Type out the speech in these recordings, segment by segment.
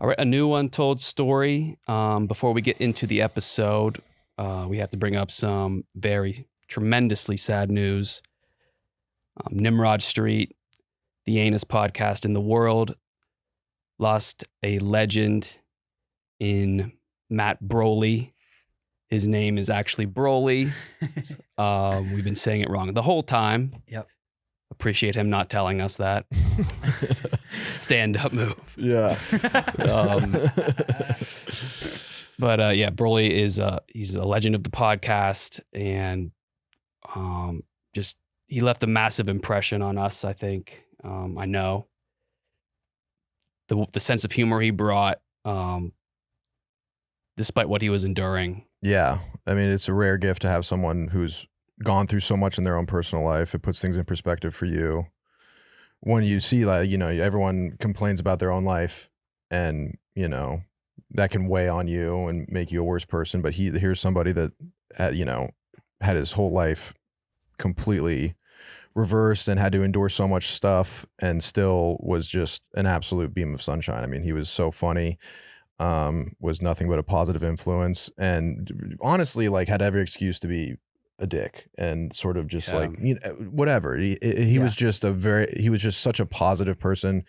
All right, a new untold story. Before we get into the episode, we have to bring up some very tremendously sad news. Nimrod Street, the anus podcast in the world, lost a legend in Matt Broly. His name is actually Broly. We've been saying it wrong the whole time. Yep. Appreciate him not telling us that. Stand up move. Yeah. But yeah, Broly is he's a legend of the podcast, and just he left a massive impression on us. I think I know the sense of humor he brought, despite what he was enduring. Yeah. I mean, it's a rare gift to have someone who's gone through so much in their own personal life. It puts things in perspective for you. When you see, like, you know, everyone complains about their own life, and, you know, that can weigh on you and make you a worse person. But here's somebody that had, you know, had his whole life completely reversed and had to endure so much stuff, and still was just an absolute beam of sunshine. I mean, he was so funny, was nothing but a positive influence, and honestly, like, had every excuse to be a dick and sort of just like, you know, whatever. He was just he was just such a positive person,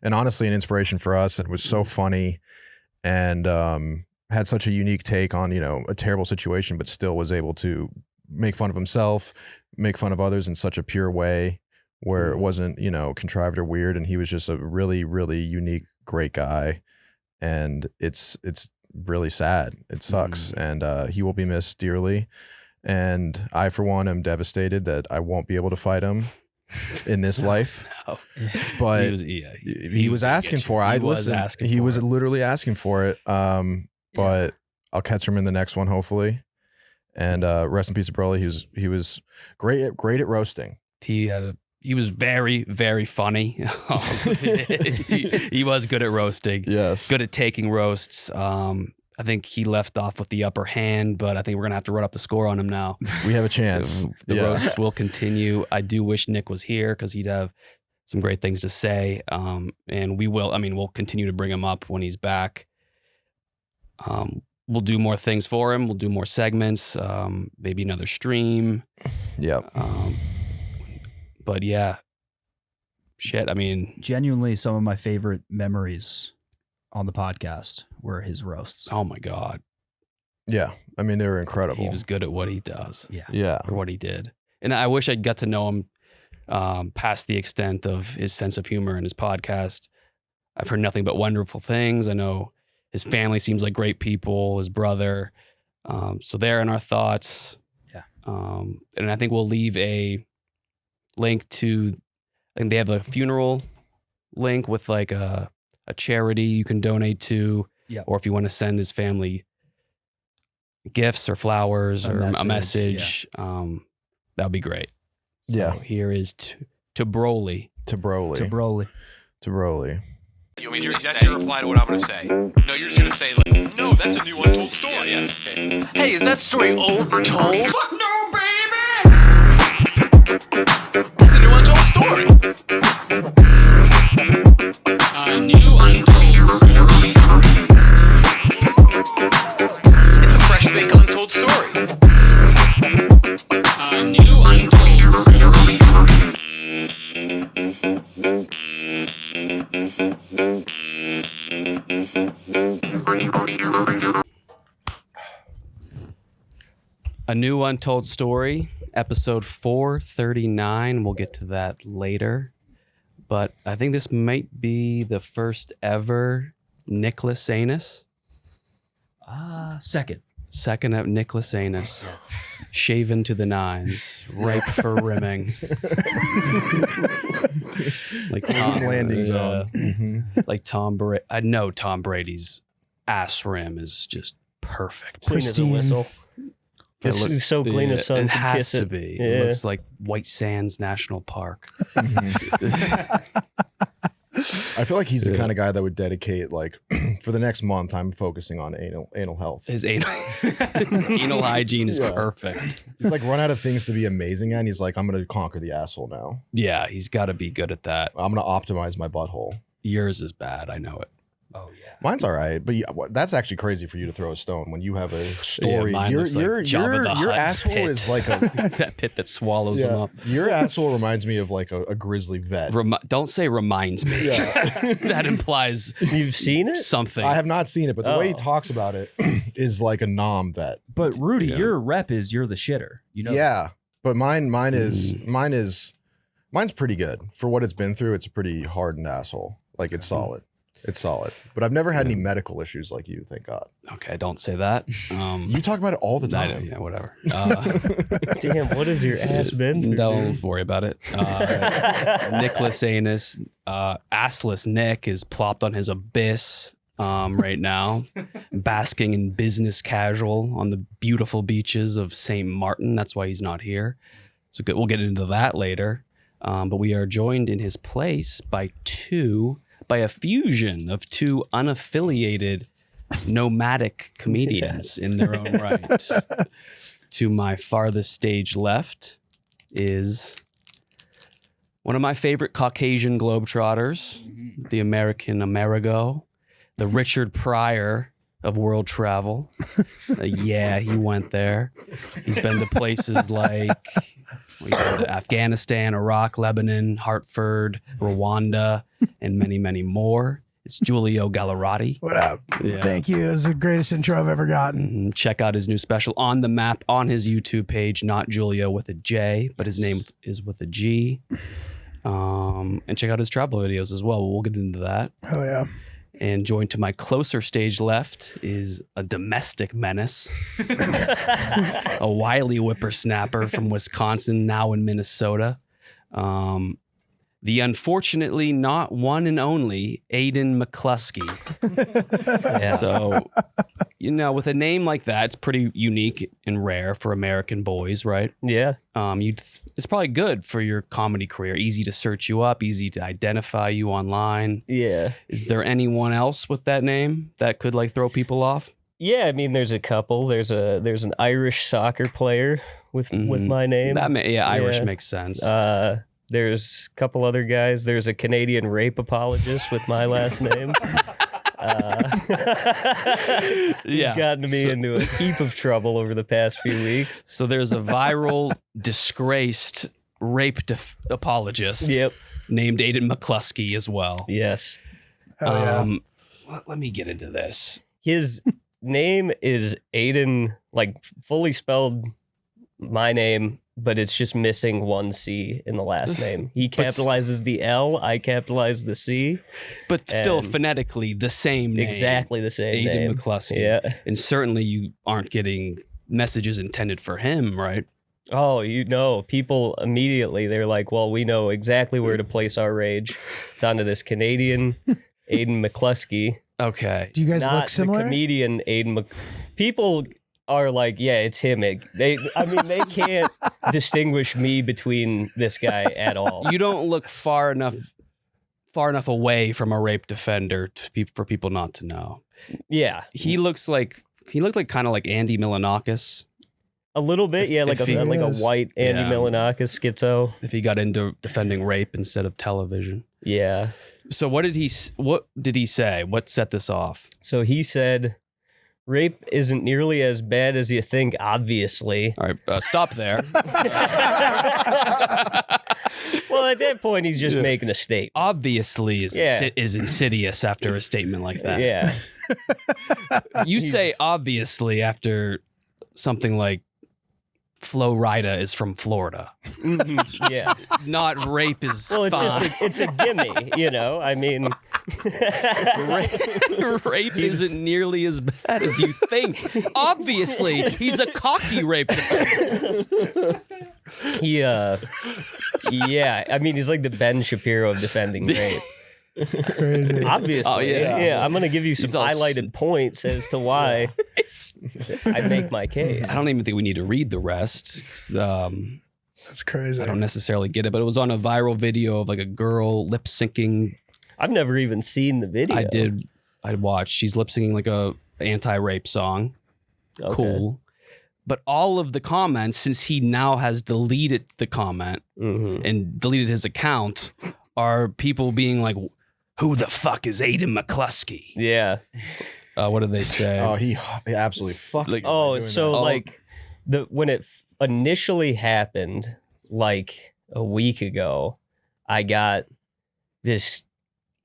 and honestly an inspiration for us, and was so funny, and had such a unique take on, you know, a terrible situation, but still was able to make fun of himself, make fun of others in such a pure way where it wasn't, you know, contrived or weird. And he was just a really, really unique, great guy. And it's really sad. It sucks. And he will be missed dearly. And I, for one, am devastated that I won't be able to fight him in this life. No. But he was asking for it. He was literally asking for it. But I'll catch him in the next one, hopefully. And rest in peace, Broly. He was great at roasting. He was very, very funny. he was good at roasting. Yes. Good at taking roasts. I think he left off with the upper hand, but I think we're going to have to run up the score on him now. We have a chance. The roasts will continue. I do wish Nick was here because he'd have some great things to say. And we'll continue to bring him up when he's back. We'll do more things for him. We'll do more segments, maybe another stream. Yep. But yeah, shit. I mean, genuinely, some of my favorite memories on the podcast were his roasts. Oh my God. Yeah. I mean, they were incredible. He was good at what he does. Yeah. Yeah. Or what he did. And I wish I'd got to know him past the extent of his sense of humor and his podcast. I've heard nothing but wonderful things. I know his family seems like great people, his brother. So they're in our thoughts. Yeah. And I think we'll leave a link to, I think they have a funeral link with like a charity you can donate to. Yeah. Or if you want to send his family gifts or flowers or a message, that would be great. So yeah. Here is to Broly. To Broly. To Broly. To Broly. You want me to that's your reply to what I'm going to say? No, you're just going to say, like, no, that's a new untold story. Yeah. Okay. Hey, is that story old or told? Fuck no, baby! That's a new untold story. A new untold story. It's a fresh baked untold story. A new untold story. A New Untold Story, episode 439. We'll get to that later. But I think this might be the first ever Nicholas Anus. Second of Nicholas Anus. Shaven to the nines, ripe for rimming. Like Tom, landing zone. Like Tom Brady. I know Tom Brady's ass rim is just perfect. Clean as a whistle. It's so clean as sun It could has kiss to it. be. Yeah. It looks like White Sands National Park. I feel like he's the kind of guy that would dedicate, like, for the next month, I'm focusing on anal health. His anal hygiene is perfect. He's like run out of things to be amazing at, and he's like, I'm going to conquer the asshole now. Yeah, he's got to be good at that. I'm going to optimize my butthole. Yours is bad. I know it. Oh yeah. Mine's all right, but that's actually crazy for you to throw a stone when you have a story. mine looks like Jabba the your Hutt's asshole pit. is like a that pit that swallows them up. Your asshole reminds me of like a grizzly vet. Don't say reminds me. That implies You've seen it? something. I have not seen it, but the way he talks about it is like a nom vet. But Rudy, your rep is you're the shitter. You know. Yeah, but mine's pretty good for what it's been through. It's a pretty hardened asshole. Like it's solid. It's solid. But I've never had any medical issues like you, thank God. Okay, don't say that. You talk about it all the time. Yeah, whatever. Damn, what has your ass been through? Don't worry about it. Nicholas Anus, assless Nick is plopped on his abyss right now, basking in business casual on the beautiful beaches of St. Martin. That's why he's not here. So we'll get into that later. But we are joined in his place by a fusion of two unaffiliated nomadic comedians in their own right. To my farthest stage left is one of my favorite Caucasian globetrotters, the American Amerigo, the Richard Pryor of world travel. Yeah, he went there. He's been to places like Afghanistan, Iraq, Lebanon, Hartford, Rwanda, and many, many more. It's Giulio Gallarotti. What up? Yeah. Thank you. It was the greatest intro I've ever gotten. Check out his new special On the Map on his YouTube page, not Giulio with a J, but his name is with a G. And check out his travel videos as well. We'll get into that. Oh, yeah. And joined to my closer stage left is a domestic menace, a wily whippersnapper from Wisconsin, now in Minnesota. The unfortunately not one and only Aidan McCluskey. Yeah. So, with a name like that, it's pretty unique and rare for American boys, right? Yeah. It's probably good for your comedy career. Easy to search you up, easy to identify you online. Yeah. Is there anyone else with that name that could throw people off? Yeah, I mean, there's a couple. There's an Irish soccer player with my name. Irish makes sense. There's a couple other guys. There's a Canadian rape apologist with my last name. He's gotten me into a heap of trouble over the past few weeks. So there's a viral, disgraced rape apologist named Aiden McCluskey as well. Yes. Oh, yeah. Let me get into this. His name is Aiden, fully spelled my name, but it's just missing one C in the last name. He capitalizes the L, I capitalize the C. But still phonetically the same name. Exactly the same Aiden name. McCluskey. Yeah. And certainly you aren't getting messages intended for him, right? Oh, people immediately, they're like, well, we know exactly where to place our rage. It's onto this Canadian Aidan McCluskey. Okay. Do you guys Not look similar? the comedian Aiden People are like, yeah, it's him. They can't distinguish me between this guy at all. You don't look far enough away from a rape defender for people not to know. Yeah. He looked like kind of like Andy Milonakis. A little bit, like a white Andy Milonakis schizo. If he got into defending rape instead of television. Yeah. So what did he say? What set this off? So he said, rape isn't nearly as bad as you think, obviously. All right, stop there. Well, at that point, he's just making a statement. Obviously is insidious after a statement like that. Yeah. You say obviously after something like Flo Rida is from Florida. Yeah. Not rape is Well, it's fine. it's a gimme, I mean. Rape isn't nearly as bad as you think. Obviously, he's a cocky rape defender. He's like the Ben Shapiro of defending rape. Crazy. Obviously. Oh, yeah. Yeah, I'm going to give you some He's all highlighted points as to why I make my case. I don't even think we need to read the rest. That's crazy. I don't necessarily get it, but it was on a viral video of a girl lip syncing. I've never even seen the video. I watched. She's lip syncing a anti-rape song. Okay. Cool. But all of the comments, since he now has deleted the comment Mm-hmm. and deleted his account, are people being like, Who the fuck is Aidan McCluskey? Yeah. What did they say? Oh, he absolutely fucked. Like- me by Oh, doing so that. like when it initially happened, like a week ago, I got this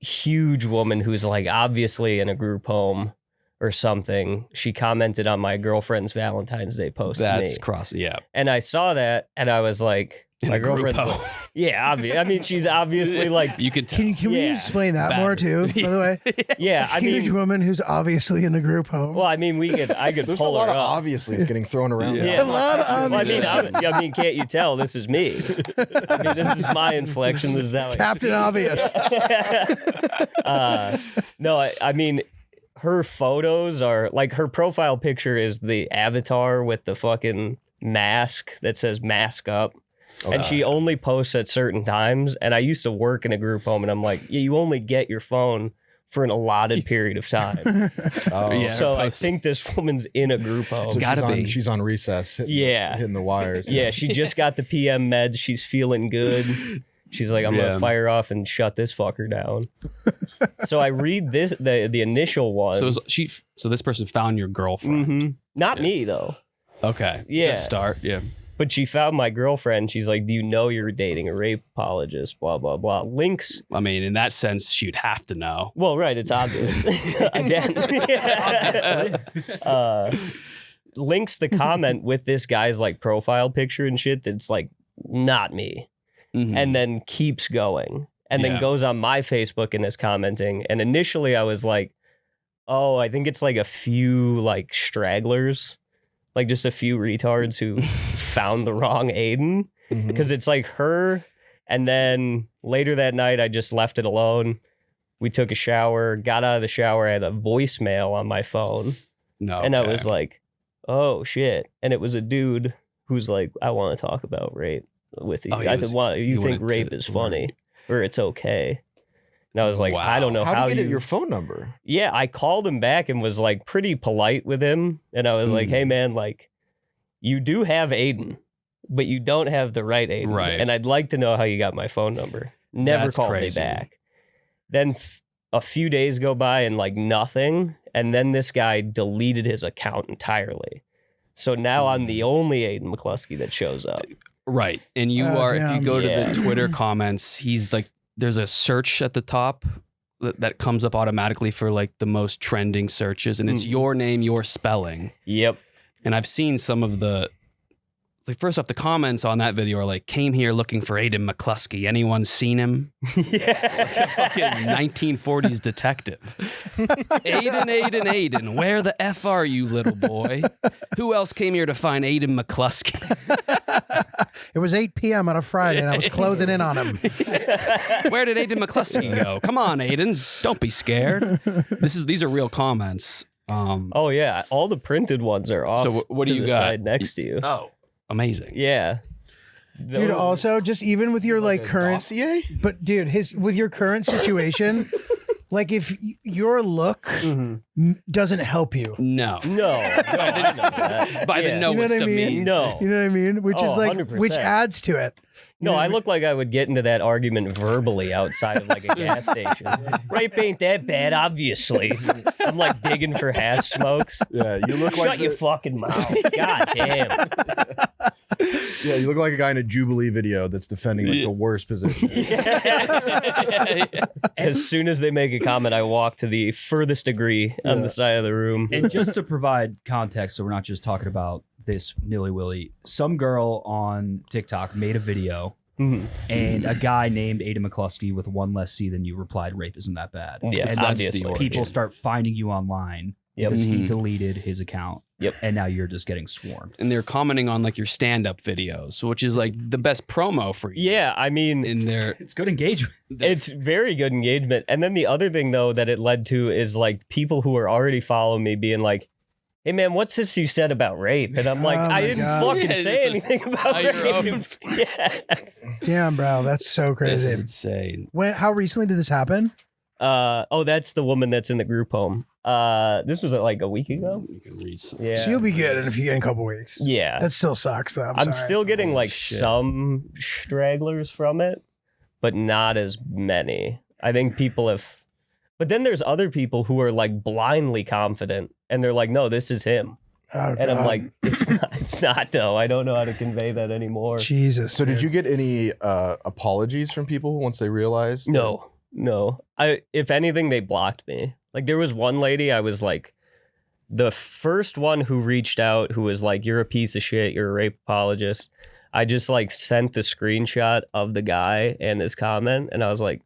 huge woman who's like obviously in a group home or something. She commented on my girlfriend's Valentine's Day post to That's me. cross. Yeah. And I saw that and I was like, In my a group girlfriend's home. like, yeah, obvious. I mean, she's obviously like, You could tell. Can we Yeah. explain that more too? By the way, yeah, I huge mean, woman who's obviously in a group home. well, I mean, I could There's a pull lot her of up. obviously getting thrown around. Yeah. Yeah. A lot of Well, obvious. I mean, can't you tell this is me? I mean, this is my inflection. This is how I Captain Obvious. No, I mean, her photos are like her profile picture is the avatar with the fucking mask that says mask up. And she only posts at certain times. And I used to work in a group home and I'm like, yeah, you only get your phone for an allotted period of time. Oh. Yeah. So I post- think this woman's in a group home. So Gotta be. She's on recess. Yeah. Hitting the wires. Yeah, she just got the PM meds. She's feeling good. She's like, I'm Yeah. gonna fire off and shut this fucker down. So I read this the initial one. So so this person found your girlfriend. Mhm. Not me though. Okay. Yeah. Good start. Yeah. But she found my girlfriend. She's like, do you know you're dating a rape apologist? Blah, blah, blah. Links. I mean, in that sense, she'd have to know. Well, right. It's obvious. Again. Links the comment with this guy's like profile picture and shit that's like, not me. Mhm. And then keeps going. And Yeah. then goes on my Facebook and is commenting. And initially I was like, oh, I think it's like a few like stragglers. Like just a few retards who found the wrong Aiden. Mhm. Because it's like her. And then later that night, I just left it alone. We took a shower, got out of the shower, I had a voicemail on my phone. No. And I was like, oh shit. And it was a dude who's like, I want to talk about rape with you. Oh, he I was- want, you he think wanted rape to is funny or it's okay. And I was like, Wow. I don't know How how did you you get your phone number? Yeah, I called him back and was like pretty polite with him. And I was like, Mm. hey man, like you do have Aiden, but you don't have the right Aiden. Right. And I'd like to know how you got my phone number. Never That's called crazy. me back. Then a few days go by and like nothing. And then this guy deleted his account entirely. So now I'm the only Aiden McCluskey that shows up. right. And you Oh, are, if you damn. go to Yeah. the Twitter comments, he's like, there's a search at the top that comes up automatically for like the most trending searches. And it's Mhm. your name, your spelling. Yep. And I've seen some of the, like, first off, the comments on that video are like, came here looking for Aidan McCluskey. Anyone seen him? Yeah. Fucking 1940s detective. Aidan, where the F are you, little boy? Who else came here to find Aidan McCluskey? It was 8 p.m. on a Friday, and I was closing in on him. Where did Aidan McCluskey go? Come on, Aidan. Don't be scared. These are real comments. Oh yeah. All the printed ones are off. So what do to you the got? side next to you. Oh, amazing. Yeah. Dude, also, just even with your like current, dossier? but dude, with your current situation, like if your look doesn't help you, No. No, I didn't know that. By the Yeah. no, You know it's what I to mean? me. No. you know what I mean? Which is Oh, like, 100%. which adds to it. No, I look like I would get into that argument verbally outside of like a gas station. Rape ain't that bad, obviously. I'm like digging for hash smokes. Yeah, you look Shut like your fucking mouth. God damn. yeah, you look like a guy in a Jubilee video that's defending like the worst position. As soon as they make a comment, I walk to the furthest degree on the side of the room. And just to provide context, so we're not just talking about this nilly-willy, some girl on TikTok made a video Mhm. and a guy named Aiden McCluskey with one less C than you replied, rape isn't that bad. Yeah, and that's obviously. the people origin. start finding you online Yep. because he Mhm. deleted his account. Yep. And now you're just getting swarmed. And they're commenting on like your stand-up videos, which is like the best promo for you. Yeah, I mean, In their It's good engagement. it's very good engagement. And then the other thing, though, that it led to is like people who are already following me being like, hey, man, what's this you said about rape? And I'm like, Oh I my didn't God. fucking Yeah, say it's anything about your own. rape. Yeah. Damn, bro, that's so this is crazy. insane. When? How recently did this happen? Oh, that's the woman that's in the group home. This was like a week ago. You can read. Yeah. So you'll be good in a couple weeks. Yeah. That still sucks, though. I'm sorry. still getting like shit. some stragglers from it, but not as many. I think people have But then there's other people who are like blindly confident and they're like, no, this is him. Oh, And I'm God. like, it's not though. I don't know how to convey that anymore. Jesus. So did dude. you get any apologies from people once they realized? No. If anything, they blocked me. Like there was one lady, I was like, the first one who reached out who was like, you're a piece of shit, you're a rape apologist. I just like sent the screenshot of the guy and his comment, and I was like,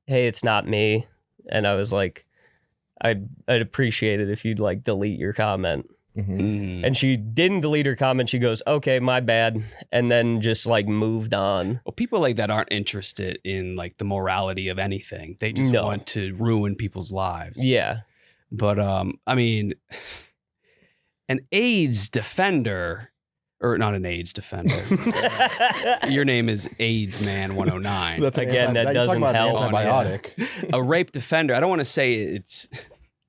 hey, it's not me. And I was like, I'd appreciate it if you'd like delete your comment. Mhm. And she didn't delete her comment. She goes, okay, my bad. And then just like moved on. Well, people like that aren't interested in like the morality of anything. They just No. want to ruin people's lives. Yeah. But I mean, an AIDS defender, or not an AIDS defender. Your name is AIDS Man 109. That's an Again, that you're talking doesn't about an help. antibiotic. A rape defender. I don't want to say it's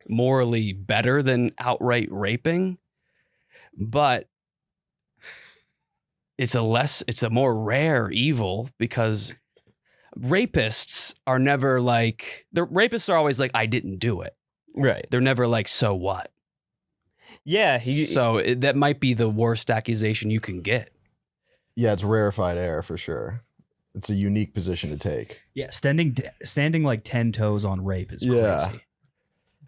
morally better than outright raping, but it's a more rare evil because rapists are never like, the rapists are always like, I didn't do it. Right. They're never like, so what? Yeah. That might be the worst accusation you can get. Yeah, it's rarefied air for sure. It's a unique position to take. Yeah, standing like 10 toes on rape is Yeah. crazy.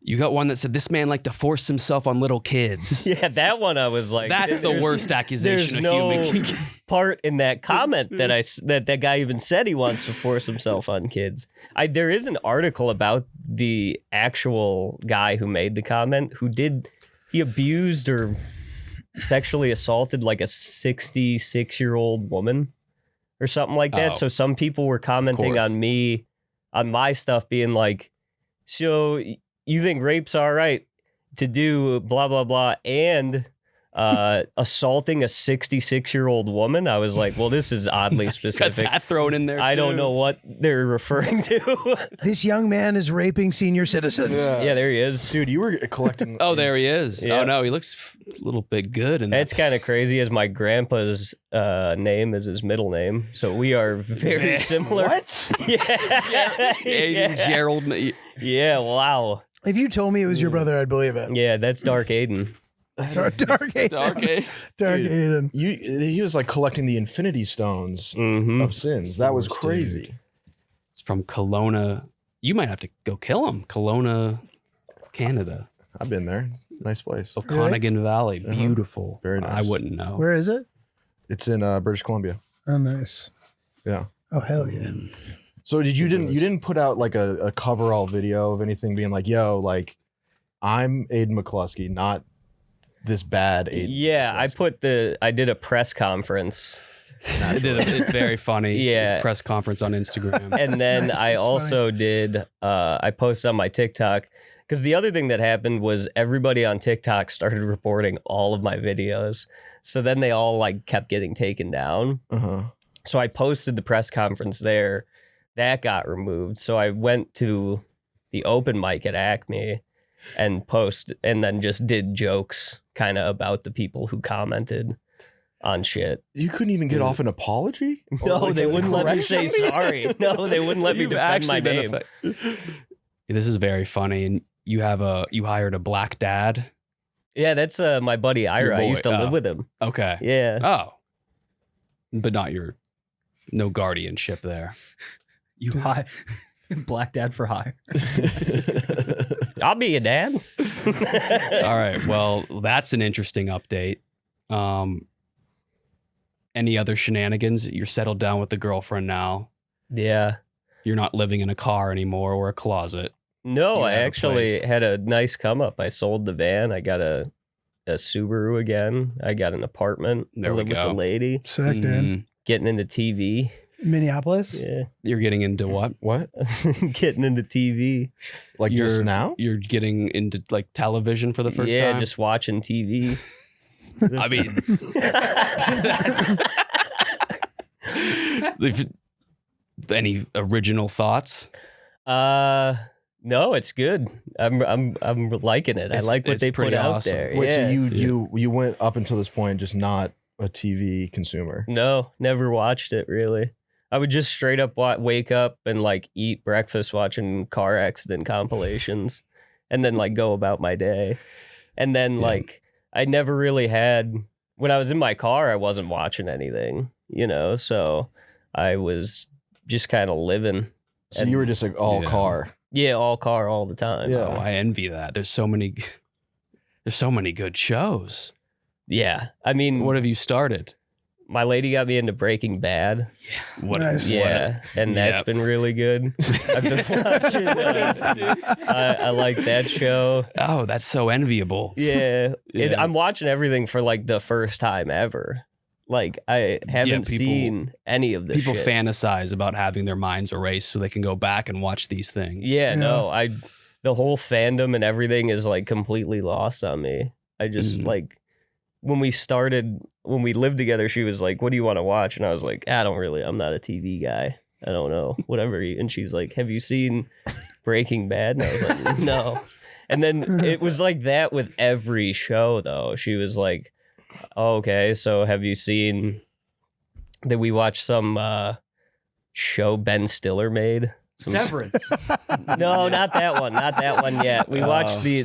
You got one that said this man liked to force himself on little kids. Yeah, that one I was like, That's the there's- worst accusation There's a no human can get. part in that comment that guy even said he wants to force himself on kids. There is an article about the actual guy who made the comment he abused or sexually assaulted like a 66-year-old woman or something like that. Oh, So some people were commenting course. on me, on my stuff, being like, so you think rape's all right to do blah, blah, blah, and assaulting a 66-year-old woman? I was like, well, this is oddly Got specific. that thrown in there. I don't too. know what they're referring to. This young man is raping senior citizens. Yeah, there he is. Dude, you were collecting. Oh, there he is. Yeah. Oh no, he looks a little bit good. And It's kind of crazy as my grandpa's name is his middle name. So we are very similar. What? Yeah. Aiden Gerald. Yeah, wow. If you told me it was your brother, I'd believe it. Yeah, that's Dark Aiden. Dark Aiden. Dark A. Dark Dude. Aiden. He was like collecting the Infinity Stones Mm-hmm. of sins. That was worst, crazy. It's from Kelowna. You might have to go kill him. Kelowna, Canada. I've been there. Nice place. Okanagan Valley. Uh-huh. Beautiful. Very I nice. wouldn't know. Where is it? It's in British Columbia. Oh, nice. Yeah. Oh, hell yeah. So you didn't put out like a coverall video of anything being like, yo, like I'm Aidan McCluskey, not this bad Aidan. Yeah, McCluskey. I did a press conference. It's very funny. Yeah. His press conference on Instagram. And then Nice, I that's also did I posted on my TikTok, because the other thing that happened was everybody on TikTok started reporting all of my videos. So then they all like kept getting taken down. Uh-huh. So I posted the press conference there. That got removed. So I went to the open mic at Acme and then just did jokes kind of about the people who commented on shit. You couldn't even get off an apology? Or No, like they a wouldn't let me say correction? sorry. No, they wouldn't let me You've defend my actually been name. This is very funny. And you hired a black dad. Yeah, that's my buddy Ira. I boy, used to live oh. with him. Okay. Yeah. Oh. But no guardianship there. You hire black dad for hire. I'll be your dad. All right. Well, that's an interesting update. Any other shenanigans? You're settled down with the girlfriend now. Yeah. You're not living in a car anymore or a closet. No, You I have a actually place. had a nice come up. I sold the van. I got a Subaru again. I got an apartment. There I we live with go. the lady. Sick, dude. Mhm. Getting into TV. Minneapolis? Yeah. You're getting into what? What? Getting into TV. Like You're just now? You're getting into like television for the first yeah, time. just watching TV. I mean, that's. Any original thoughts? No, it's good. I'm liking it. I It's- like what it's they put pretty out awesome. there. Wait, yeah. so you went up until this point just not a TV consumer. No, never watched it really. I would just straight up wake up and like eat breakfast watching car accident compilations and then like go about my day. And then like I never really had, when I was in my car, I wasn't watching anything, you know, so I was just kind of living. So you were just like all car. Yeah, all car all the time. Yeah. Oh, I envy that. There's so many good shows. Yeah. I mean, What have you started? my lady got me into Breaking Bad. What? Nice. Yeah, and that's been really good. I've been watching. I like that show. Oh, that's so enviable. Yeah, Yeah. I'm watching everything for like the first time ever. Like I haven't people- seen any of this. People shit. fantasize about having their minds erased so they can go back and watch these things. Yeah, no, the whole fandom and everything is like completely lost on me. I just like when we lived together, she was like, "What do you want to watch?" And I was like, I'm not a TV guy. I don't know, whatever. And she's like, "Have you seen Breaking Bad?" And I was like, "No." And then it was like that with every show, though. She was like, oh, "Okay, so have you seen that we watched some show Ben Stiller made?" Severance. No, not that one. Not that one yet. We watched the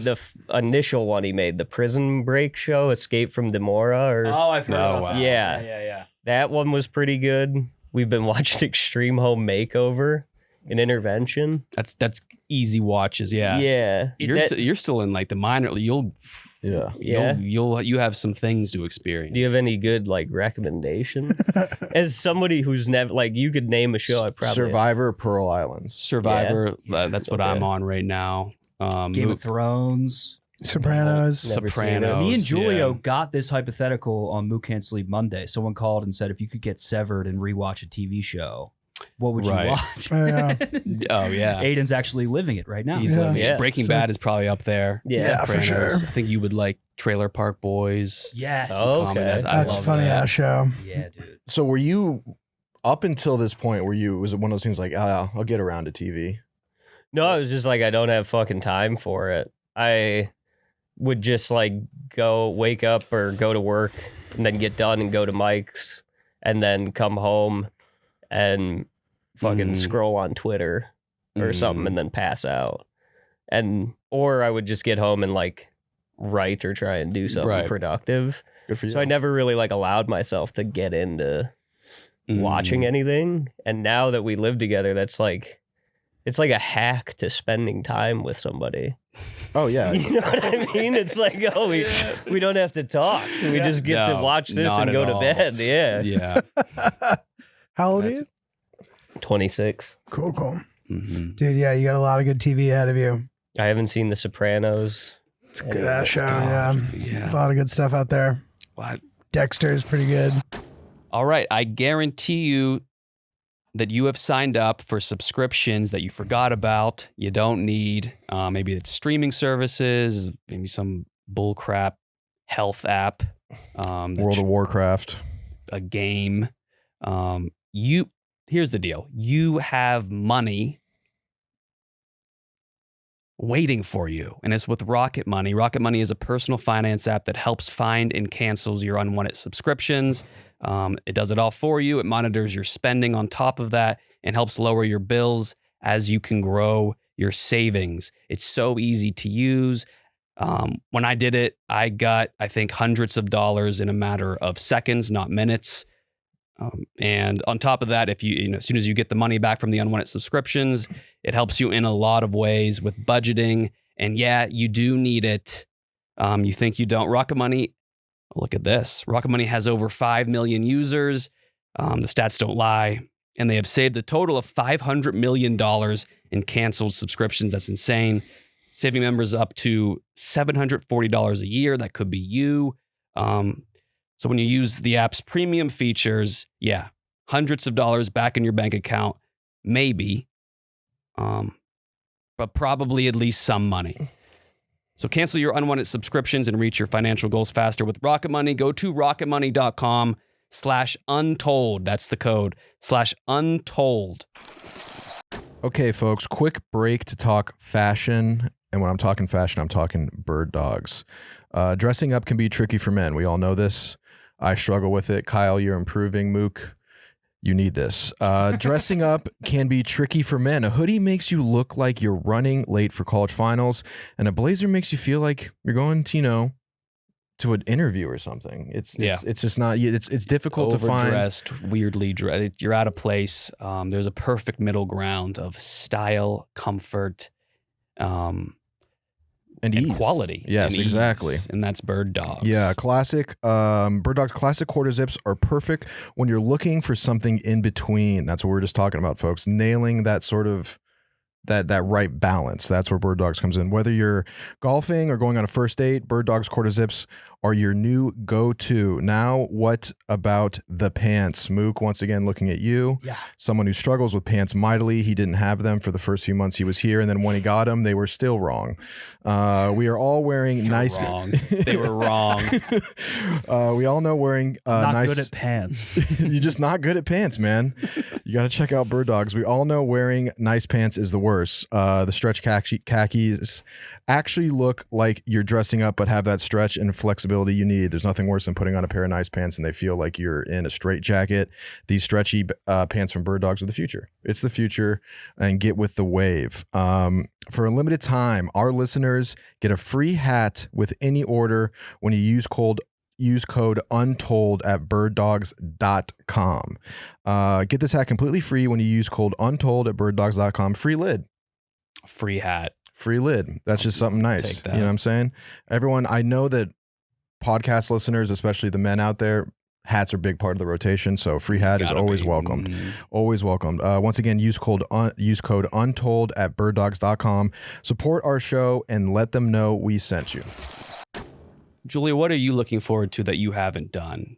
initial one he made, the Prison Break show, Escape from Demora. Or I've heard about wow. that. Yeah. Yeah. that one was pretty good. We've been watching Extreme Home Makeover and Intervention. That's easy watches. Yeah. Yeah. You're still in like the minor. You have some things to experience. Do you have any good like recommendations? As somebody who's never like, you could name a show. I probably Survivor, Pearl Islands. Survivor? That's what Okay. I'm on right now. Game of Thrones. Sopranos. Never seen it. Sopranos. Me and Giulio yeah. got this hypothetical on Mook Can't Sleep Monday. Someone called and said, if you could get severed and rewatch a TV show, what would Right. you watch? Yeah. Oh yeah. Aiden's actually living it right now. He's living it. Yeah. Breaking So- Bad is probably up there. Yeah. for Sopranos. sure. I think you would like Trailer Park Boys. Yes. Oh, okay. I That's love funny that. ass show. Yeah, dude. So were you up until this point? Was it one of those things like, I'll get around to TV? No, I was just like, I don't have fucking time for it. I would just like wake up or go to work and then get done and go to Mike's and then come home and fucking scroll on Twitter or something and then pass out. Or I would just get home and like write or try and do something Right. productive. Good for you. So I never really like allowed myself to get into watching anything. And now that we live together, it's like a hack to spending time with somebody. Oh yeah. You know what I mean? It's like, we don't have to talk. We just get to No, watch this not and at go to all. bed. Yeah. Yeah. How old are That's- you? 26. Cool. Mhm. Dude, yeah, you got a lot of good TV ahead of you. I haven't seen The Sopranos. It's a good ass show. Yeah. Yeah. A lot of good stuff out there. What? Dexter is pretty good. All right. I guarantee you that you have signed up for subscriptions that you forgot about, you don't need. Maybe it's streaming services, maybe some bullcrap health app, World of Warcraft. a game. Here's the deal. You have money waiting for you, and it's with Rocket Money. Rocket Money is a personal finance app that helps find and cancels your unwanted subscriptions. It does it all for you. It monitors your spending on top of that and helps lower your bills as you can grow your savings. It's so easy to use. When I did it, I got, I think, hundreds of dollars in a matter of seconds, not minutes. And on top of that, if as soon as you get the money back from the unwanted subscriptions, it helps you in a lot of ways with budgeting. And yeah, you do need it. You think you don't. Rocket Money, look at this. Rocket Money has over 5 million users. The stats don't lie. And they have saved a total of $500 million in canceled subscriptions. That's insane. Saving members up to $740 a year. That could be you. So when you use the app's premium features, yeah, hundreds of dollars back in your bank account, maybe, but probably at least some money. So cancel your unwanted subscriptions and reach your financial goals faster with Rocket Money. Go to rocketmoney.com/untold. That's the code /untold. Okay, folks, quick break to talk fashion. And when I'm talking fashion, I'm talking bird dogs. Dressing up can be tricky for men. We all know this. I struggle with it. Kyle, you're improving. Mook, You need this. Dressing up can be tricky for men. A hoodie makes you look like you're running late for college finals, and a blazer makes you feel like you're going to, to an interview or something. It's just not. It's difficult to find. Overdressed, weirdly dressed. You're out of place. There's a perfect middle ground of style, comfort, and ease. Quality. Yes, and exactly. ease. And that's Bird Dogs. Yeah, classic. Bird Dogs classic quarter zips are perfect when you're looking for something in between. That's what we're just talking about, folks. Nailing that sort of that right balance. That's where Bird Dogs comes in. Whether you're golfing or going on a first date, Bird Dogs quarter zips are your new go-to. Now, what about the pants? Mook, once again, looking at you. Yeah. Someone who struggles with pants mightily. He didn't have them for the first few months he was here, and then when he got them, they were still wrong. We are all wearing nice. Wrong. They were wrong. We all know wearing Not nice. good at pants. You're just not good at pants, man. You got to check out Bird Dogs. We all know wearing nice pants is the worst. The stretch khakis actually look like you're dressing up, but have that stretch and flexibility you need. There's nothing worse than putting on a pair of nice pants and they feel like you're in a straight jacket. These stretchy pants from Bird Dogs are the future. It's the future, and get with the wave. For a limited time, our listeners get a free hat with any order when you use code Untold at birddogs.com. Get this hat completely free when you use code Untold at birddogs.com. Free lid. Free hat. Free lid. That's just something nice. Take that. You know what I'm saying? Everyone, I know that podcast listeners, especially the men out there, hats are a big part of the rotation. So free hat is Gotta always be. welcomed. Always welcomed. Once again, use code Untold at birddogs.com. Support our show and let them know we sent you. Julia, what are you looking forward to that you haven't done?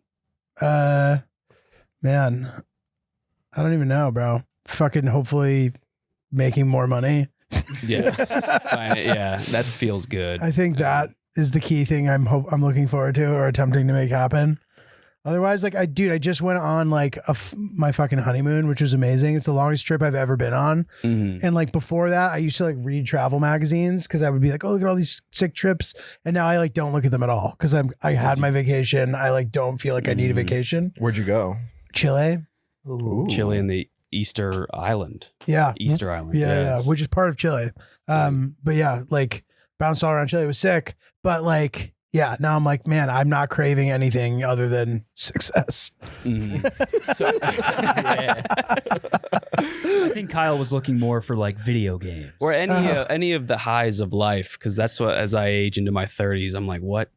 Man, I don't even know, bro. Fucking hopefully making more money. Yes. Yeah, that feels good. I think that is the key thing I'm looking forward to or attempting to make happen. Otherwise, like I just went on like my fucking honeymoon, which was amazing. It's the longest trip I've ever been on. Mm-hmm. And like before that, I used to like read travel magazines because I would be like, oh, look at all these sick trips. And now I like don't look at them at all because I had my vacation. I like don't feel like I need a vacation. Where'd you go? Chile. Ooh. Chile in the Easter Island. Yeah. Easter Island. Yeah, yes. which is part of Chile. But yeah, like bounced all around Chile. It was sick. But like, yeah, now I'm like, man, I'm not craving anything other than success. Mhm. So, I think Kyle was looking more for like video games. or any of the highs of life, because that's what, as I age into my 30s, I'm like, what?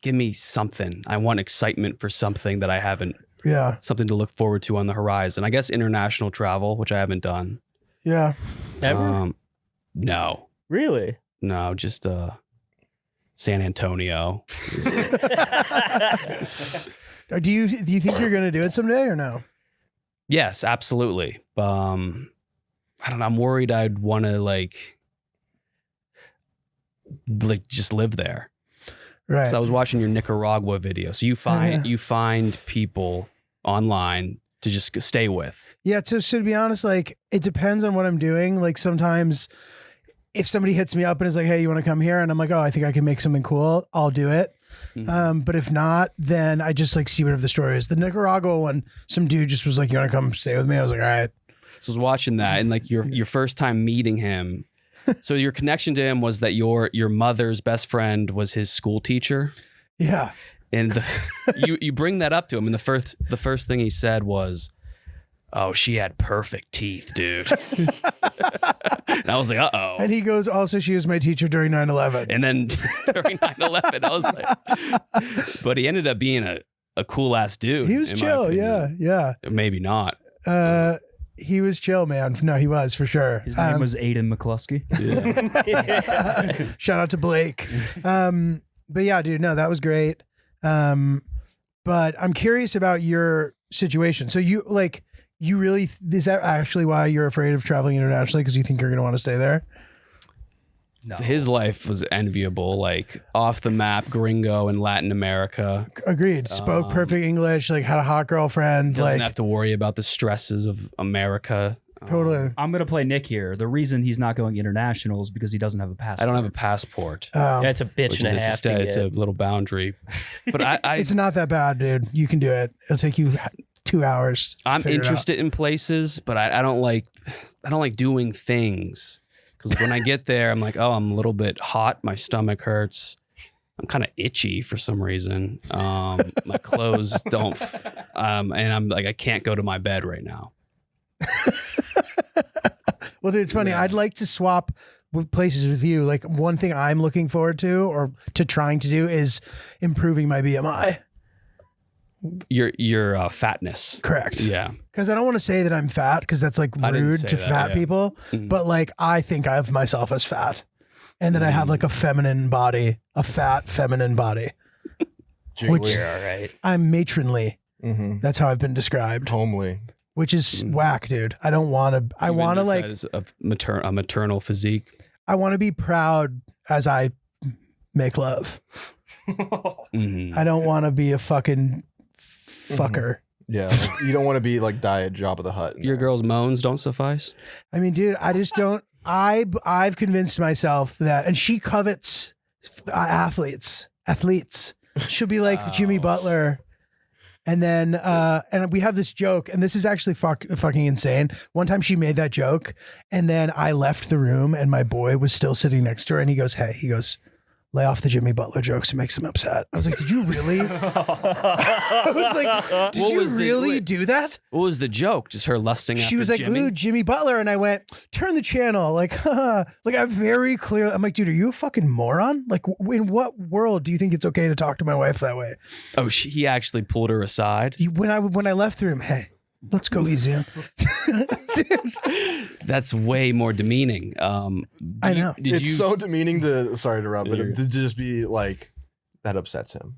Give me something. I want excitement for something that I haven't. Yeah. Something to look forward to on the horizon. I guess international travel, which I haven't done. Yeah. Ever? No, Really? no, just San Antonio. Do you think you're gonna do it someday or no? Yes, absolutely. I don't know. I'm worried I'd want to like just live there. Right. So I was watching your Nicaragua video. So you find people online to just stay with. Yeah. So to be honest, like it depends on what I'm doing. Like sometimes if somebody hits me up and is like, hey, you want to come here? And I'm like, oh, I think I can make something cool. I'll do it. Mhm. But if not, then I just like see whatever the story is. The Nicaragua one, some dude just was like, you want to come stay with me? I was like, all right. So I was watching that, and like your first time meeting him. So your connection to him was that your mother's best friend was his school teacher. Yeah. And you bring that up to him, and the first thing he said was, "Oh, she had perfect teeth, dude." And I was like, "Uh-oh." And he goes, also, she was my teacher during 9/11. And then during 9/11, I was like, but he ended up being a cool ass dude. He was in my chill. Yeah. opinion. Yeah. Maybe not. He was chill, man. No, he was for sure. His name was Aiden McCluskey. Shout out to Blake. But yeah, dude, no, that was great. But I'm curious about your situation. So you really, is that actually why you're afraid of traveling internationally? Because you think you're going to want to stay there? No. His life was enviable, like off the map, gringo in Latin America. Agreed. Spoke perfect English, like had a hot girlfriend. Doesn't Like have to worry about the stresses of America. totally. I'm going to play Nick here. The reason he's not going international is because he doesn't have a passport. I don't have a passport, That's a bitch which and a is half to it's a get. little boundary. But I It's not that bad, dude. You can do it. It'll take you 2 hours. I'm figure it out. interested in places, but I don't like doing things. Because when I get there, I'm like, oh, I'm a little bit hot. My stomach hurts. I'm kind of itchy for some reason. My clothes don't, and I'm like, I can't go to my bed right now. Well, dude, it's funny. I'd like to swap places with you. Like one thing I'm looking forward to or to trying to do is improving my BMI. Your fatness. Correct. Yeah. Because I don't want to say that I'm fat because that's like I didn't rude say to that, fat yeah. people. But like I think of myself as fat. And then I have like a feminine body, a fat feminine body. Which You're all right. I'm matronly. Mm-hmm. That's how I've been described. Homely. Which is whack, dude. I don't want to. I Even want to if like. that is a maternal physique. I want to be proud as I make love. Mhm. I don't want to be a fucking fucker. Yeah, like, you don't want to be like diet Jabba the Hutt. Your girl's moans don't suffice. I mean, dude, I just don't. I've convinced myself that, and she covets athletes. She'll be like Jimmy Butler. And then, and we have this joke, and this is actually fucking insane. One time she made that joke, and then I left the room, and my boy was still sitting next to her, and he goes, lay off the Jimmy Butler jokes. It makes him upset. I was like, did you really? I was like, did What you was the- really wait. do that? What was the joke? Just her lusting after She was like, Jimmy? ooh, Jimmy Butler. And I went, turn the channel. Like, like I'm very clear. I'm like, dude, are you a fucking moron? Like, in what world do you think it's okay to talk to my wife that way? Oh, he actually pulled her aside. When I left the room, hey, let's go easy. Dude. That's way more demeaning. I know. Did It's you? so demeaning to, sorry to interrupt, but You're- to just be like, that upsets him.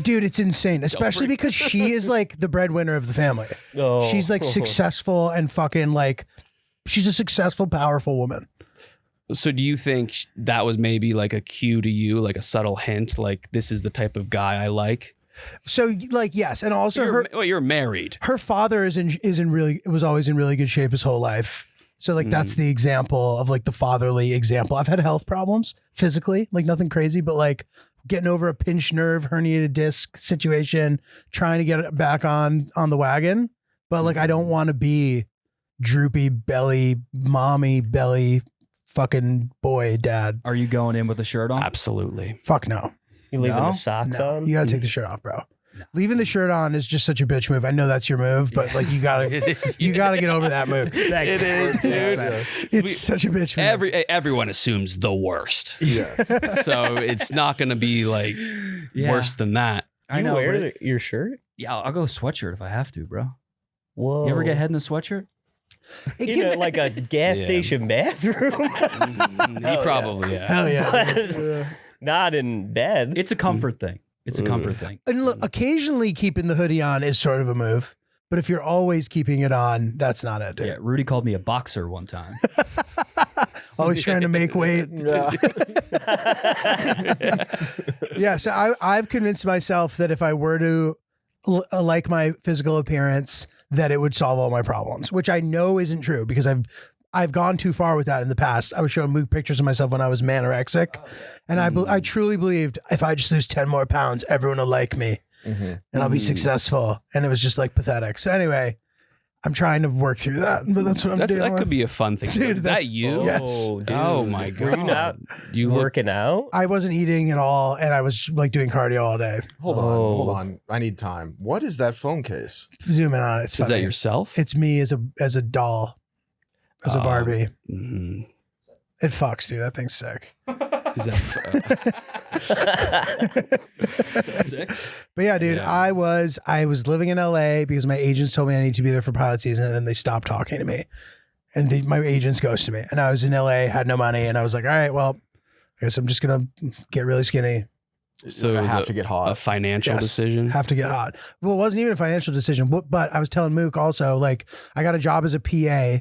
Dude, it's insane, especially bring- because she is like the breadwinner of the family. Oh. She's like successful and fucking like, she's a successful, powerful woman. So do you think that was maybe like a cue to you, like a subtle hint, like this is the type of guy I like? So like, yes. And also You're married. her father was always in really good shape his whole life. So like that's the example of like the fatherly example. I've had health problems physically, like nothing crazy, but like getting over a pinched nerve, herniated disc situation, trying to get it back on the wagon. But like I don't want to be droopy belly, mommy belly, fucking boy dad. Are you going in with a shirt on? Absolutely. Fuck no. You leaving No? the socks No. on? You gotta take the shirt off, bro. Leaving the shirt on is just such a bitch move. I know that's your move, but like you gotta It is. you gotta get over that move. Thanks. It is, dude. It's such a bitch move. Everyone assumes the worst. Yes. So it's not going to be like Yeah. worse than that. I You know. wear but- your shirt? Yeah, I'll go sweatshirt if I have to, bro. Whoa. You ever get head in a sweatshirt? It in can- like a gas Yeah. station bathroom? He probably, yeah. Hell yeah. But not in bed. It's a comfort thing. It's a comfort thing. And look, occasionally keeping the hoodie on is sort of a move, but if you're always keeping it on, that's not it, dude. Yeah, Rudy called me a boxer one time. Always trying to make weight. Yeah. Yeah, so I've convinced myself that if I were to like my physical appearance, that it would solve all my problems, which I know isn't true because I've gone too far with that in the past. I was showing Mook pictures of myself when I was manorexic, and I truly believed if I just lose 10 more pounds, everyone will like me and I'll be successful. And it was just like pathetic. So anyway, I'm trying to work through that, but that's what I'm doing. That could be a fun thing. Dude, Is that's- that you? Yes. Dude. Oh my god. Were you not Do you look working out? I wasn't eating at all, and I was like doing cardio all day. Hold on. I need time. What is that phone case? Zoom in on it. It's Is that funny. yourself? It's me as a doll, as a Barbie. Mhm. It fucks, dude. That thing's sick. Is that Sick. But yeah, dude, Yeah. I was living in LA because my agents told me I need to be there for pilot season, and then they stopped talking to me, and my agents ghosted me. And I was in LA, had no money, and I was like, all right, well, I guess I'm just gonna get really skinny, So I is have it to get a hot. financial Yes. decision? have to get hot. Well, it wasn't even a financial decision, but I was telling Mook also, like, I got a job as a PA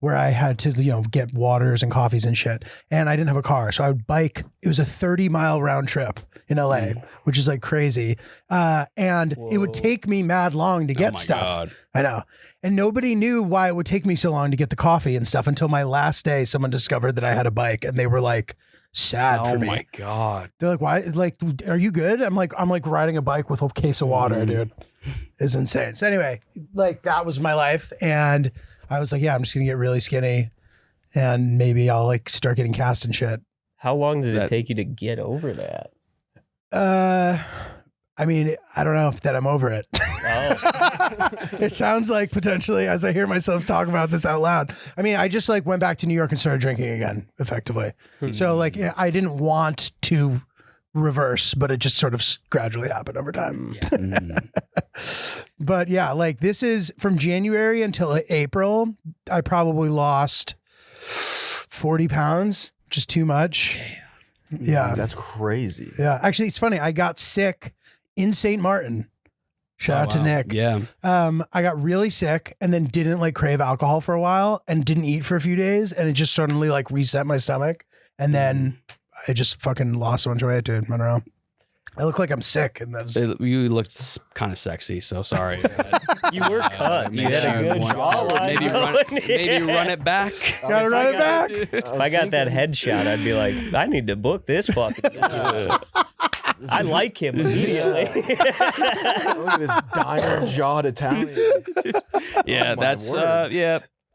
where I had to, get waters and coffees and shit. And I didn't have a car. So I would bike. It was a 30-mile round trip in LA, which is like crazy. And it would take me mad long to get my stuff. God. I know. And nobody knew why it would take me so long to get the coffee and stuff until my last day, someone discovered that I had a bike and they were like sad Oh for me. my god. They're like, why? Like, are you good? I'm like riding a bike with a case of water, dude. is insane. So anyway, like that was my life. And I was like, yeah, I'm just going to get really skinny and maybe I'll like start getting cast and shit. How long did it take you to get over that? I mean, I don't know if that I'm over it. Oh. It sounds like potentially as I hear myself talk about this out loud. I mean, I just like went back to New York and started drinking again, effectively. So like I didn't want to reverse, but it just sort of gradually happened over time. But yeah, like this is from January until April, I probably lost 40 pounds, which is too much. Yeah. That's crazy. Yeah. Actually, it's funny. I got sick in St. Martin. Shout out to Nick. Yeah. I got really sick and then didn't like crave alcohol for a while and didn't eat for a few days. And it just suddenly like reset my stomach. And then I just fucking lost a bunch of weight, dude. I don't know. I look like I'm sick. And that's You looked kind of sexy, so sorry. You were cut. You had a good maybe run it back. gotta run it back. If I got that headshot, I'd be like, I need to book this fucking dude. I like him immediately. Look at this diner-jawed Italian. Yeah, that's